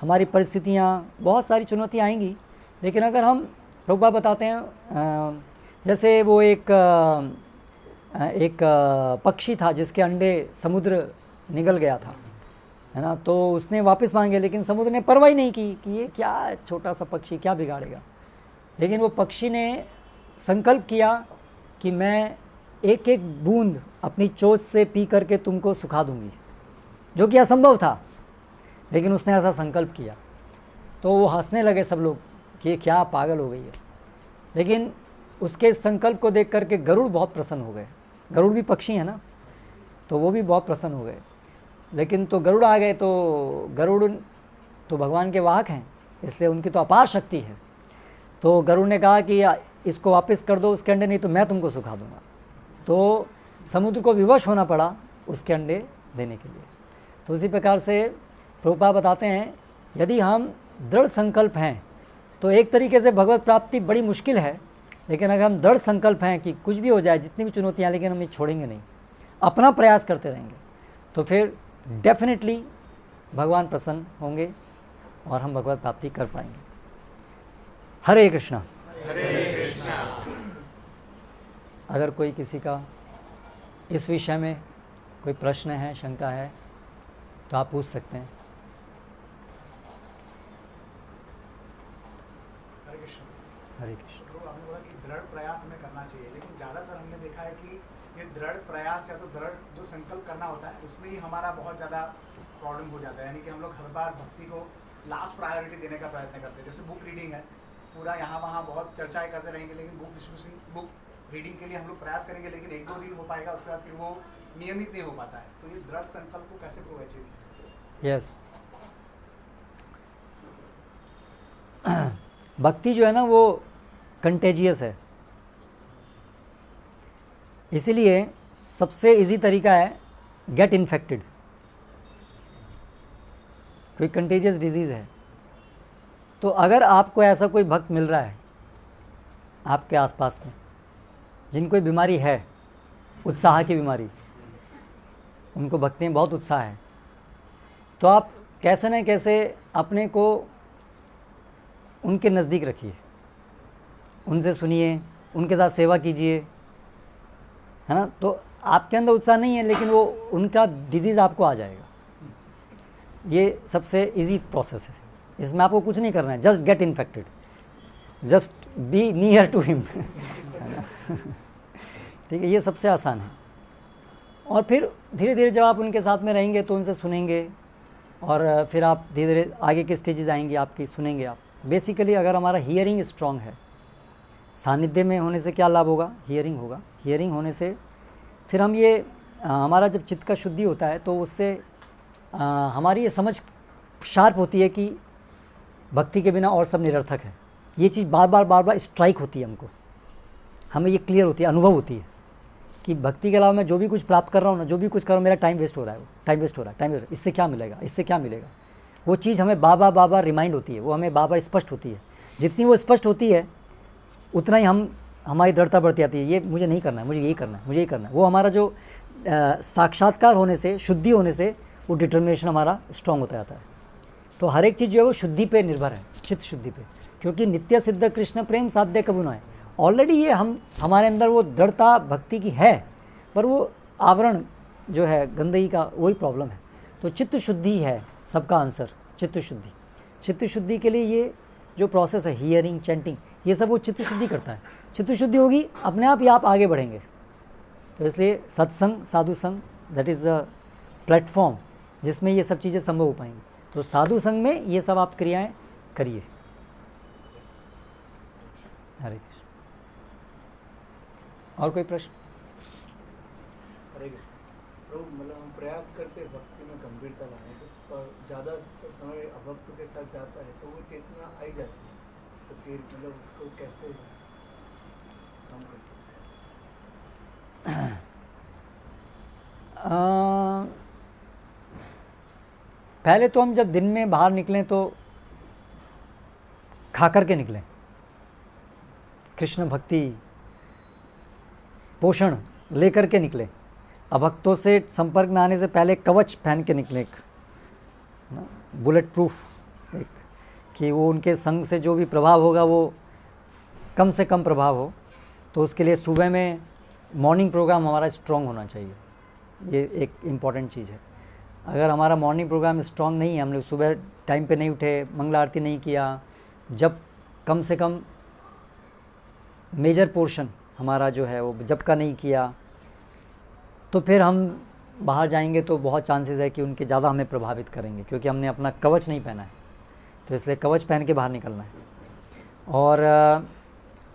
Speaker 2: हमारी परिस्थितियाँ, बहुत सारी चुनौतियाँ आएंगी। लेकिन अगर हम, प्रभुपाद बताते हैं, जैसे वो एक पक्षी था जिसके अंडे समुद्र निगल गया था, है ना। तो उसने वापस मांगे, लेकिन समुद्र ने परवाह नहीं की कि ये क्या छोटा सा पक्षी क्या बिगाड़ेगा। लेकिन वो पक्षी ने संकल्प किया कि मैं एक एक बूंद अपनी चोंच से पी करके तुमको सुखा दूंगी, जो कि असंभव था, लेकिन उसने ऐसा संकल्प किया। तो वो हंसने लगे सब लोग कि ये क्या पागल हो गई है। लेकिन उसके संकल्प को देख करके गरुड़ बहुत प्रसन्न हो गए। गरुड़ भी पक्षी है ना, तो वो भी बहुत प्रसन्न हो गए। लेकिन तो गरुड़ आ गए, तो गरुड़ तो भगवान के वाहक हैं, इसलिए उनकी तो अपार शक्ति है। तो गरुड़ ने कहा कि इसको वापस कर दो उसके अंडे, नहीं तो मैं तुमको सुखा दूंगा। तो समुद्र को विवश होना पड़ा उसके अंडे देने के लिए। तो उसी प्रकार से प्रभुपाद बताते हैं, यदि हम दृढ़ संकल्प हैं तो एक तरीके से भगवत प्राप्ति बड़ी मुश्किल है, लेकिन अगर हम दृढ़ संकल्प हैं कि कुछ भी हो जाए, जितनी भी चुनौतियाँ, लेकिन हम ये छोड़ेंगे नहीं, अपना प्रयास करते रहेंगे, तो फिर डेफिनेटली भगवान प्रसन्न होंगे और हम भगवत प्राप्ति कर पाएंगे। हरे कृष्णा।
Speaker 3: हरे कृष्णा।
Speaker 2: अगर कोई किसी का इस विषय में कोई प्रश्न है, शंका है, तो आप पूछ सकते हैं।
Speaker 4: हरे कृष्ण।
Speaker 2: हरे कृष्ण।
Speaker 4: तो आपने बोला कि दृढ़ प्रयास हमें करना चाहिए, लेकिन ज़्यादातर हमने देखा है कि ये दृढ़ प्रयास या तो दृढ़ जो संकल्प करना होता है, उसमें ही हमारा बहुत ज़्यादा प्रॉब्लम हो जाता है। यानी कि हम लोग हर बार भक्ति को लास्ट प्रायोरिटी देने का प्रयत्न करते हैं। जैसे बुक रीडिंग है, पूरा यहाँ वहाँ बहुत चर्चाएं करते रहेंगे, लेकिन बुक रीडिंग के लिए हम लोग प्रयास करेंगे, लेकिन 1-2 दिन हो पाएगा, उसके बाद फिर वो नियमित नहीं हो पाता है। तो ये दृढ़ संकल्प को कैसे प्रोवाइड?
Speaker 2: यस, भक्ति जो है ना वो कंटेजियस है, इसीलिए सबसे इजी तरीका है गेट इन्फेक्टेड। कोई कंटेजियस डिजीज़ है तो अगर आपको ऐसा कोई भक्त मिल रहा है आपके आसपास में जिनको कोई बीमारी है, उत्साह की बीमारी, उनको भक्ति में बहुत उत्साह है, तो आप कैसे न कैसे अपने को उनके नज़दीक रखिए, उनसे सुनिए, उनके साथ सेवा कीजिए, है ना। तो आपके अंदर उत्साह नहीं है लेकिन वो उनका डिजीज़ आपको आ जाएगा। ये सबसे इजी प्रोसेस है, इसमें आपको कुछ नहीं करना है, just get infected, just be near to him. ठीक है, ये सबसे आसान है। और फिर धीरे धीरे जब आप उनके साथ में रहेंगे तो उनसे सुनेंगे और फिर आप धीरे धीरे आगे की स्टेजेस आएंगी आपकी, सुनेंगे आप। बेसिकली अगर हमारा हियरिंग स्ट्रांग है, सानिध्य में होने से क्या लाभ होगा? हियरिंग होगा। हियरिंग होने से फिर हम ये हमारा जब चित्त का शुद्धि होता है तो उससे हमारी ये समझ शार्प होती है कि भक्ति के बिना और सब निरर्थक है। ये चीज़ बार बार स्ट्राइक होती है हमको, हमें ये क्लियर होती है, अनुभव होती है कि भक्ति के अलावा मैं जो भी कुछ प्राप्त कर रहा हूँ ना, जो भी कुछ कर रहा हूँ, मेरा टाइम वेस्ट हो रहा है, टाइम वेस्ट हो रहा है, इससे क्या मिलेगा, इससे क्या मिलेगा। वो चीज़ हमें बार बार रिमाइंड होती है, वो हमें बार स्पष्ट होती है। जितनी वो स्पष्ट होती है उतना ही हमारी दृढ़ता बढ़ती आती है, ये मुझे नहीं करना है, मुझे यही करना है, मुझे यही करना है। वो हमारा जो साक्षात्कार होने से, शुद्धि होने से वो डिटर्मिनेशन हमारा स्ट्रांग होता जाता है। तो हर एक चीज़ जो है वो शुद्धि पे निर्भर है, चित्त शुद्धि पे, क्योंकि नित्य सिद्ध कृष्ण प्रेम साध्य कबू न है। ऑलरेडी ये हमारे अंदर वो दृढ़ता भक्ति की है, पर वो आवरण जो है गंदगी का, वही प्रॉब्लम है। तो चित्त शुद्धि है सबका आंसर, चित्त शुद्धि। चित्त शुद्धि के लिए ये जो प्रोसेस है, हियरिंग, चैंटिंग, ये सब वो चित्त शुद्धि करता है। चित्त शुद्धि होगी अपने आप ही आप आगे बढ़ेंगे। तो इसलिए सत्संग, साधु संग, दैट इज़ द प्लेटफॉर्म जिसमें ये सब चीज़ें संभव हो पाएंगी। तो साधु संग में ये सब आप क्रियाएं करिए। हरे कृष्ण। और कोई प्रश्न?
Speaker 5: हरे कृष्ण। प्रभु, मतलब हम प्रयास करते हैं भक्ति में गंभीरता लाने को, पर ज़्यादा समय अभक्तों के साथ जाता है तो वो चेतना आई जाती है, तो फिर मतलब उसको कैसे काम करते हैं?
Speaker 2: पहले तो हम जब दिन में बाहर निकलें तो खा कर के निकलें, कृष्ण भक्ति पोषण लेकर के निकले। अभक्तों से संपर्क में आने से पहले कवच पहन के निकले, बुलेट प्रूफ एक, कि वो उनके संग से जो भी प्रभाव होगा वो कम से कम प्रभाव हो। तो उसके लिए सुबह में मॉर्निंग प्रोग्राम हमारा स्ट्रॉन्ग होना चाहिए, ये एक इम्पॉर्टेंट चीज़ है। अगर हमारा मॉर्निंग प्रोग्राम स्ट्रॉन्ग नहीं है, हम लोग सुबह टाइम पे नहीं उठे, मंगला आरती नहीं किया, जब कम से कम मेजर पोर्शन हमारा जो है वो जब का नहीं किया, तो फिर हम बाहर जाएंगे तो बहुत चांसेस है कि उनके ज़्यादा हमें प्रभावित करेंगे, क्योंकि हमने अपना कवच नहीं पहना है। तो इसलिए कवच पहन के बाहर निकलना है। और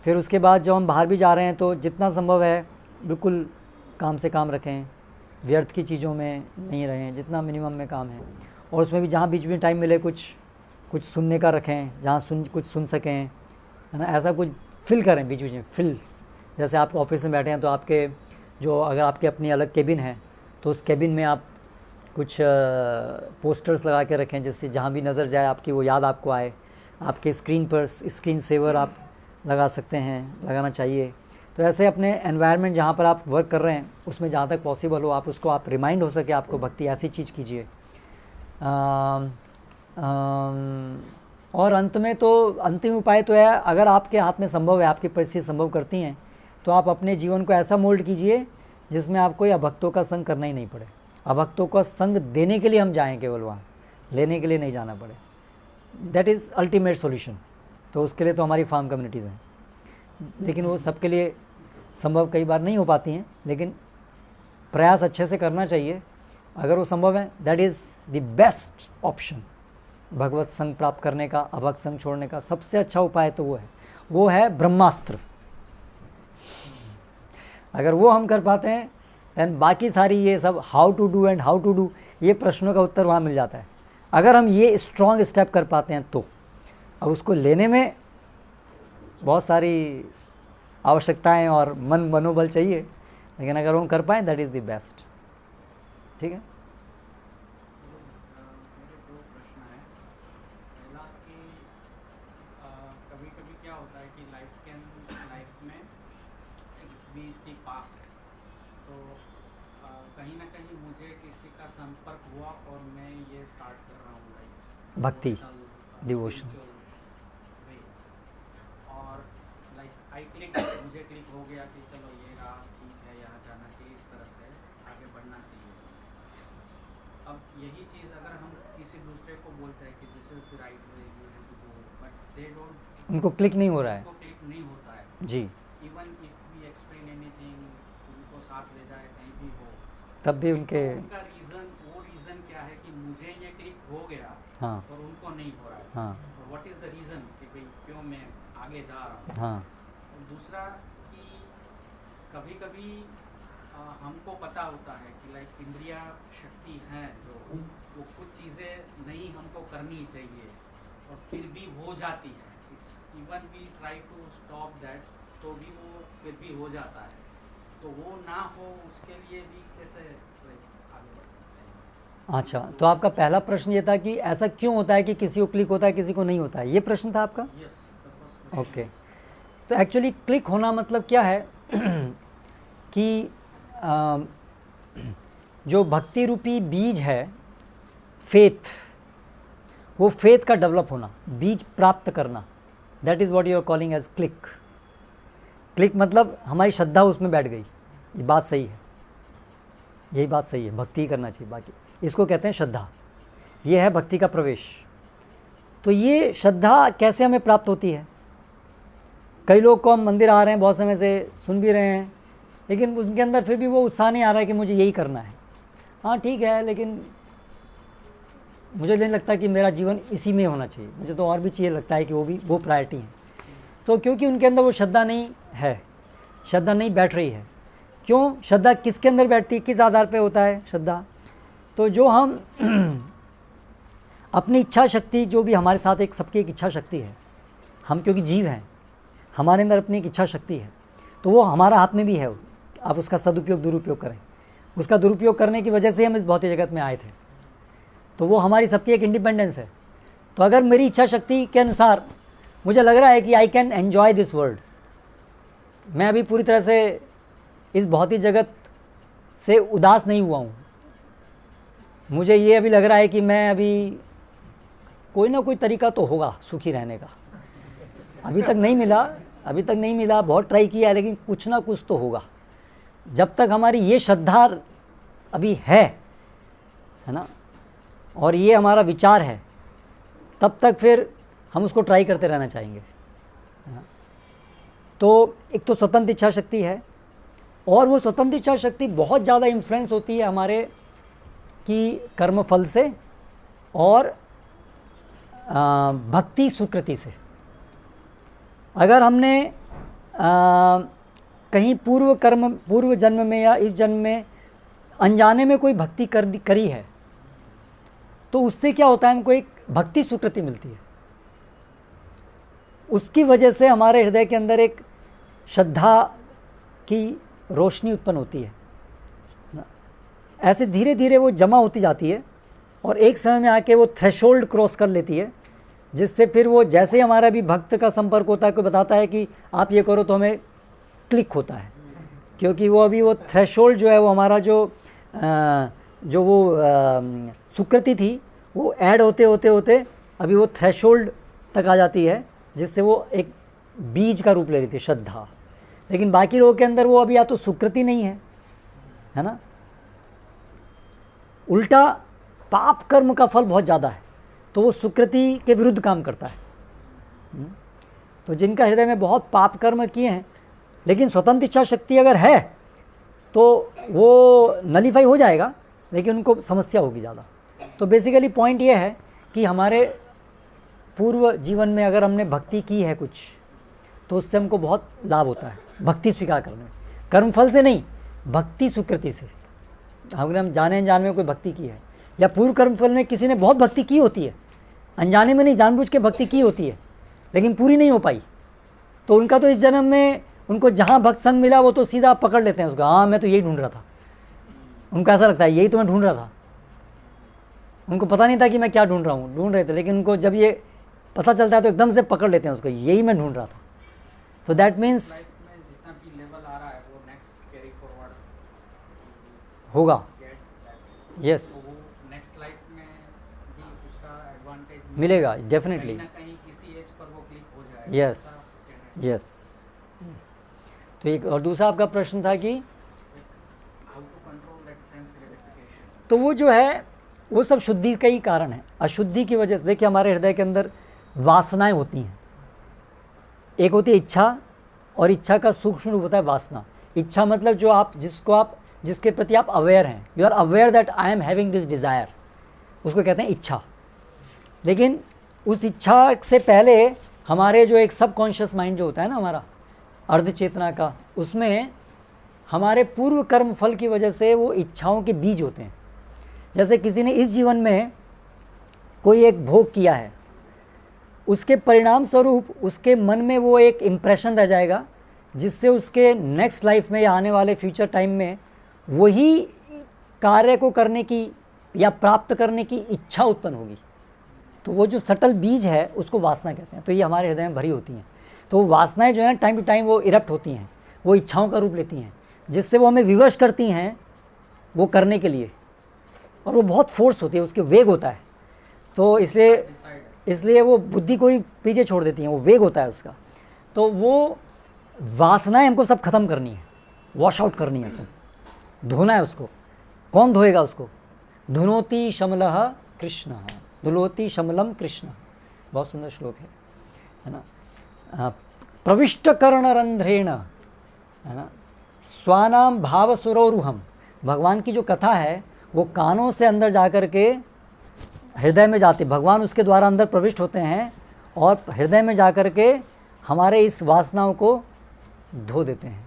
Speaker 2: फिर उसके बाद जब हम बाहर भी जा रहे हैं तो जितना संभव है बिल्कुल काम से काम रखें, व्यर्थ की चीज़ों में नहीं रहें, जितना मिनिमम में काम है। और उसमें भी जहाँ बीच में टाइम मिले कुछ सुनने का रखें, जहाँ कुछ सुन सकें, है ना। ऐसा कुछ फिल करें बीच बीच में, फिल्स। जैसे आप ऑफिस में बैठे हैं तो आपके जो अगर आपकी अपनी अलग केबिन है तो उस केबिन में आप कुछ पोस्टर्स लगा के रखें, जिससे जहाँ भी नज़र जाए आपकी वो याद आपको आए। आपके स्क्रीन पर स्क्रीन सेवर आप लगा सकते हैं, लगाना चाहिए। तो ऐसे अपने एनवायरनमेंट जहाँ पर आप वर्क कर रहे हैं उसमें जहाँ तक पॉसिबल हो आप उसको आप रिमाइंड हो सके आपको भक्ति, ऐसी चीज़ कीजिए। और अंत में तो अंतिम उपाय तो है, अगर आपके हाथ में संभव है, आपकी परिस्थिति संभव करती हैं, तो आप अपने जीवन को ऐसा मोल्ड कीजिए जिसमें आपको अभक्तों का संग करना ही नहीं पड़े। अभक्तों का संग देने के लिए हम जाएं, केवल वहाँ लेने के लिए नहीं जाना पड़े। That is ultimate solution. तो उसके लिए तो हमारी फार्म कम्युनिटीज़ हैं, लेकिन वो सबके लिए संभव कई बार नहीं हो पाती हैं, लेकिन प्रयास अच्छे से करना चाहिए। अगर वो संभव है, that is the best option. भगवत संग प्राप्त करने का, अभक्त संग छोड़ने का सबसे अच्छा उपाय तो वो है ब्रह्मास्त्र। अगर वो हम कर पाते हैं दैन बाकी सारी ये सब how to do and how to do ये प्रश्नों का उत्तर वहाँ मिल जाता है। अगर हम ये स्ट्रॉन्ग स्टेप कर पाते हैं तो अब उसको लेने में बहुत सारी आवश्यकताएं और मनोबल चाहिए, लेकिन अगर हम कर पाएँ दैट इज़ द बेस्ट। ठीक है।
Speaker 1: मेरे दो प्रश्न हैं। पहला कि कभी कभी क्या होता है कि लाइफ में वी सी पास्ट, तो कहीं ना कहीं मुझे किसी का संपर्क हुआ और मैं ये स्टार्ट कर रहा हूँ लाइक
Speaker 2: भक्ति, डिवोशन,
Speaker 1: और लाइक मुझे क्लिक हो गया कि चलो ये रहा, ठीक है, यहाँ जाना चाहिए, इस तरह से आगे बढ़ना चाहिए। अब यही चीज़ अगर हम किसी दूसरे को बोलते हैं कि this is the right way, you have to go, but they don't,
Speaker 2: उनको क्लिक नहीं हो रहा है।
Speaker 1: उनको क्लिक नहीं होता है
Speaker 2: जी,
Speaker 1: even if we explain anything, उनको साथ ले जाए कहीं भी हो,
Speaker 2: तब भी उनके
Speaker 1: तो उनका रीज़न क्या है कि मुझे ये क्लिक हो गया
Speaker 2: हाँ
Speaker 1: और उनको नहीं हो रहा है।
Speaker 2: हाँ
Speaker 1: व्हाट इज़ द रीज़न कि भाई क्यों मैं आगे जा रहा हूँ।
Speaker 2: हाँ
Speaker 1: और दूसरा कि कभी कभी हमको पता होता है कि लाइक इंद्रिय शक्ति है जो वो कुछ चीज़ें नहीं हमको करनी चाहिए और फिर भी हो जाती है। It's even we try to stop that, तो भी वो फिर भी हो जाता है। तो वो ना हो उसके लिए भी कैसे लाइक आगे बढ़ सकते हैं।
Speaker 2: अच्छा, तो आपका पहला प्रश्न ये था कि ऐसा क्यों होता है कि किसी को क्लिक होता है किसी को नहीं होता है, ये प्रश्न था आपका?
Speaker 1: Yes, the first question.
Speaker 2: Okay, तो एक्चुअली क्लिक होना मतलब क्या है कि जो भक्ति रूपी बीज है फेथ, वो फेथ का डेवलप होना, बीज प्राप्त करना, that is what you are calling as click. Click मतलब हमारी श्रद्धा उसमें बैठ गई, ये बात सही है, यही बात सही है, भक्ति ही करना चाहिए, बाकी इसको कहते हैं श्रद्धा। ये है भक्ति का प्रवेश। तो ये श्रद्धा कैसे हमें प्राप्त होती है? कई लोग को हम मंदिर आ रहे हैं बहुत समय से, सुन भी रहे हैं, लेकिन उनके अंदर फिर भी वो उत्साह नहीं आ रहा है कि मुझे यही करना है। हाँ ठीक है, लेकिन मुझे नहीं लगता कि मेरा जीवन इसी में होना चाहिए, मुझे तो और भी चाहिए, लगता है कि वो प्रायोरिटी है। तो क्योंकि उनके अंदर वो श्रद्धा नहीं है, श्रद्धा नहीं बैठ रही है। क्यों? श्रद्धा किसके अंदर बैठती है, किस आधार पे होता है श्रद्धा? तो जो हम अपनी इच्छा शक्ति, जो भी हमारे साथ एक सबकी एक इच्छा शक्ति है, हम क्योंकि जीव हैं, हमारे अंदर अपनी एक इच्छा शक्ति है, तो वो हमारा हाथ में भी है। आप उसका सदुपयोग दुरुपयोग करें, उसका दुरुपयोग करने की वजह से हम इस भौतिक जगत में आए थे, तो वो हमारी सबकी एक इंडिपेंडेंस है। तो अगर मेरी इच्छा शक्ति के अनुसार मुझे लग रहा है कि I can enjoy this world, मैं अभी पूरी तरह से इस भौतिक जगत से उदास नहीं हुआ हूँ, मुझे ये अभी लग रहा है कि मैं अभी कोई ना कोई तरीका तो होगा सुखी रहने का, अभी तक नहीं मिला, बहुत ट्राई किया है, लेकिन कुछ ना कुछ तो होगा। जब तक हमारी ये श्रद्धा अभी है ना, और ये हमारा विचार है, तब तक फिर हम उसको ट्राई करते रहना चाहेंगे। तो एक तो स्वतंत्र इच्छा शक्ति है, और वो स्वतंत्र इच्छा शक्ति बहुत ज़्यादा इन्फ्लुएंस होती है हमारे की कर्मफल से और भक्ति सुकृति से। अगर हमने कहीं पूर्व जन्म में या इस जन्म में अनजाने में कोई भक्ति करी है, तो उससे क्या होता है, हमको एक भक्ति सुकृति मिलती है। उसकी वजह से हमारे हृदय के अंदर एक श्रद्धा की रोशनी उत्पन्न होती है। ऐसे धीरे धीरे वो जमा होती जाती है और एक समय में आके वो थ्रेशोल्ड क्रॉस कर लेती है, जिससे फिर वो जैसे हमारा भी भक्त का संपर्क होता है, कोई बताता है कि आप ये करो, तो हमें क्लिक होता है, क्योंकि वो अभी वो थ्रेशोल्ड जो है, वो हमारा जो वो सुकृति थी, वो ऐड होते होते होते अभी वो थ्रेशोल्ड तक आ जाती है, जिससे वो एक बीज का रूप ले रही थी श्रद्धा। लेकिन बाकी लोगों के अंदर वो अभी या तो सुकृति नहीं है ना, उल्टा पाप कर्म का फल बहुत ज़्यादा है, तो वो सुकृति के विरुद्ध काम करता है। तो जिनका हृदय में बहुत पाप कर्म किए हैं, लेकिन स्वतंत्र इच्छा शक्ति अगर है तो वो नलीफाई हो जाएगा, लेकिन उनको समस्या होगी ज़्यादा। तो बेसिकली पॉइंट ये है कि हमारे पूर्व जीवन में अगर हमने भक्ति की है कुछ, तो उससे हमको बहुत लाभ होता है भक्ति स्वीकार करने में। कर्मफल से नहीं, भक्ति सुकृति से। अगर हम जाने अनजाने में कोई भक्ति की है, या पूर्व कर्मफल में किसी ने बहुत भक्ति की होती है, अनजाने में नहीं, जानबूझ के भक्ति की होती है, लेकिन पूरी नहीं हो पाई, तो उनका तो इस जन्म में उनको जहाँ भक्त संग मिला वो तो सीधा पकड़ लेते हैं उसको, हाँ मैं तो यही ढूंढ रहा था। उनको ऐसा लगता है यही तो मैं ढूंढ रहा था। उनको पता नहीं था कि मैं क्या ढूंढ रहे थे, लेकिन उनको जब ये पता चलता है तो एकदम से पकड़ लेते हैं उसको, यही मैं ढूंढ रहा था। तो दैट मीन्स
Speaker 1: लाइफ में जितना भी लेवल आ रहा है वो नेक्स्ट कैरी फॉरवर्ड
Speaker 2: होगा।
Speaker 1: गेट दैट,
Speaker 2: यस,
Speaker 1: तो वो नेक्स्ट लाइफ में भी उसका एडवांटेज
Speaker 2: मिलेगा डेफिनेटली।
Speaker 1: कहीं ना कहीं किसी एज पर वो क्लिक हो जाएगा।
Speaker 2: Yes yes yes. तो एक और दूसरा आपका प्रश्न था कि
Speaker 1: how to control that sense gratification.
Speaker 2: तो वो जो है वो सब शुद्धि का ही कारण है। अशुद्धि की वजह से देखिए हमारे हृदय के अंदर वासनाएं होती हैं। एक होती है इच्छा, और इच्छा का सूक्ष्म रूप होता है वासना। इच्छा मतलब जो आप जिसके प्रति आप अवेयर हैं, you are aware that I am having this desire, उसको कहते हैं इच्छा। लेकिन उस इच्छा से पहले हमारे जो एक सबकॉन्शियस माइंड जो होता है ना हमारा अर्ध चेतना का, उसमें हमारे पूर्व कर्म फल की वजह से वो इच्छाओं के बीज होते हैं। जैसे किसी ने इस जीवन में कोई एक भोग किया है, उसके परिणाम स्वरूप उसके मन में वो एक इम्प्रेशन रह जाएगा, जिससे उसके नेक्स्ट लाइफ में या आने वाले फ्यूचर टाइम में वही कार्य को करने की या प्राप्त करने की इच्छा उत्पन्न होगी। तो वो जो सटल बीज है उसको वासना कहते हैं। तो ये हमारे हृदय में भरी होती हैं। तो वासनाएं जो है ना टाइम टू टाइम वो इरप्ट होती हैं, वो इच्छाओं का रूप लेती हैं, जिससे वो हमें विवश करती हैं वो करने के लिए, और वो बहुत फोर्स होती है, उसके वेग होता है। तो इसलिए वो बुद्धि को ही पीछे छोड़ देती हैं, वो वेग होता है उसका। तो वो वासनाएं हमको सब खत्म करनी है, वॉश आउट करनी है, सब धोना है उसको। कौन धोएगा उसको? धुनोति शमलः कृष्ण, धुलोति शमलम कृष्ण, बहुत सुंदर श्लोक है ना। प्रविष्ट कर्ण रंध्रेण, है ना, स्वानाम भाव सुरोरुहम। भगवान की जो कथा है वो कानों से अंदर जा कर के हृदय में जाते, भगवान उसके द्वारा अंदर प्रविष्ट होते हैं और हृदय में जा कर के हमारे इस वासनाओं को धो देते हैं।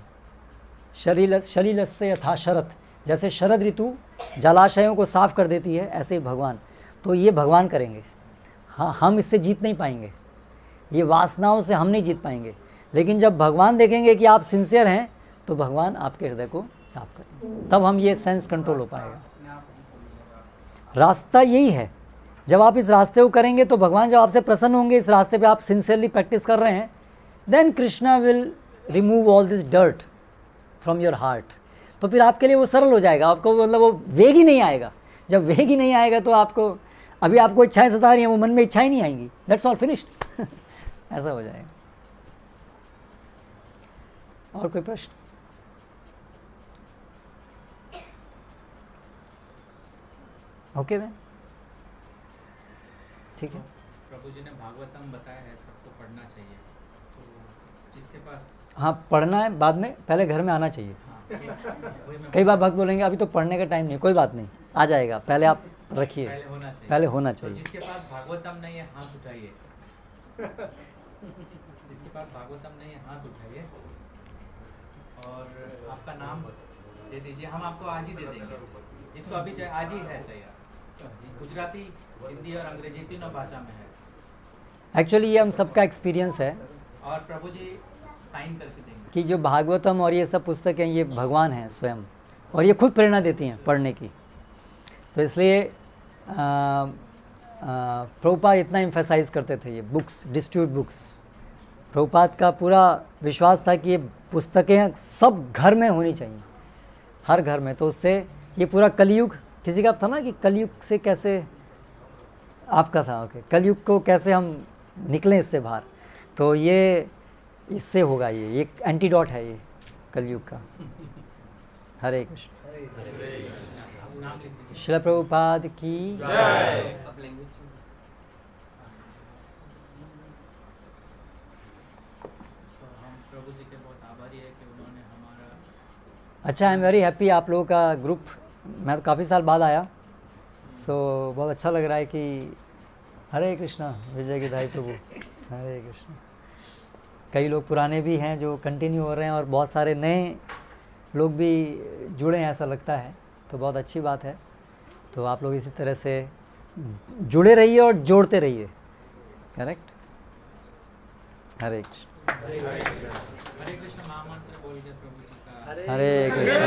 Speaker 2: शलीलस्य यथा शरत, जैसे शरद ऋतु जलाशयों को साफ कर देती है, ऐसे ही भगवान। तो ये भगवान करेंगे। हाँ, हम इससे जीत नहीं पाएंगे, ये वासनाओं से हम नहीं जीत पाएंगे। लेकिन जब भगवान देखेंगे कि आप सिंसियर हैं तो भगवान आपके हृदय को साफ करेंगे, तब हम ये सेंस कंट्रोल हो पाएगा। रास्ता यही है। जब आप इस रास्ते को करेंगे तो भगवान जब आपसे प्रसन्न होंगे, इस रास्ते पे आप सिंसियरली प्रैक्टिस कर रहे हैं, then Krishna will remove all this dirt from your heart. तो फिर आपके लिए वो सरल हो जाएगा, आपको मतलब वो वेग ही नहीं आएगा। जब वेग ही नहीं आएगा तो आपको, अभी आपको इच्छाएं सता रही हैं, वो मन में इच्छाएं नहीं आएंगी, दैट्स ऑल फिनिश्ड। ऐसा हो जाएगा। और कोई प्रश्न? ओके मैम, ठीक है।
Speaker 1: प्रभु जी ने भागवतम बताया है सबको पढ़ना चाहिए, तो जिसके पास
Speaker 2: हाँ, पढ़ना है बाद में, पहले घर में आना चाहिए।
Speaker 1: वही मैं
Speaker 2: कई बार भक्त बोलेंगे अभी तो पढ़ने का टाइम नहीं, कोई बात नहीं, आ जाएगा, पहले आप रखिए,
Speaker 1: पहले होना चाहिए।
Speaker 2: पहले होना
Speaker 1: तो
Speaker 2: चाहिए।
Speaker 1: जिसके पास भागवतम नहीं है हाथ उठाइए। जिसके पास भागवतम नहीं है हाथ उठाइए और आपका नाम दे दीजिए, हम आपको आज ही दे देंगे। जिसको अभी चाहिए आज ही है तैयार। गुजराती, हिंदी और अंग्रेजी तीनों भाषा में है।
Speaker 2: एक्चुअली ये हम सबका एक्सपीरियंस है
Speaker 1: और प्रभु जी साइन करके देंगे
Speaker 2: कि जो भागवतम और ये सब पुस्तकें ये भगवान हैं स्वयं, और ये खुद प्रेरणा देती हैं पढ़ने की। तो इसलिए प्रभुपाद इतना एम्फेसाइज करते थे ये बुक्स, डिस्ट्रीब्यूट बुक्स। प्रभुपाद का पूरा विश्वास था कि ये पुस्तकें सब घर में होनी चाहिए, हर घर में। तो उससे ये पूरा कलयुग, किसी का था ना कि कलयुग से कैसे, आपका था ओके, कलयुग को कैसे हम निकलें इससे बाहर, तो ये इससे होगा, ये एक एंटीडोट है ये कलयुग का। हरे कृष्ण।
Speaker 1: नाम लिख दीजिए।
Speaker 2: श्रील प्रभुपाद की
Speaker 3: जय।
Speaker 1: अब लैंग्वेज तो हम प्रभु जी के बहुत आभारी है कि उन्होंने हमारा
Speaker 2: अच्छा, आई एम वेरी हैप्पी आप लोगों का ग्रुप, मैं तो काफ़ी साल बाद आया, सो बहुत अच्छा लग रहा है कि हरे कृष्णा, विजय गिधाई प्रभु, हरे कृष्णा। कई लोग पुराने भी हैं जो कंटिन्यू हो रहे हैं और बहुत सारे नए लोग भी जुड़े हैं ऐसा लगता है, तो बहुत अच्छी बात है। तो आप लोग इसी तरह से जुड़े रहिए और जोड़ते रहिए। करेक्ट। हरे कृष्ण।
Speaker 1: हरे कृष्ण महामंत्र बोल के प्रभु जी का
Speaker 2: हरे कृष्ण।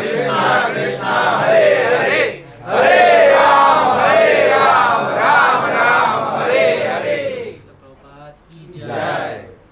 Speaker 3: कृष्णा कृष्णा हरे हरे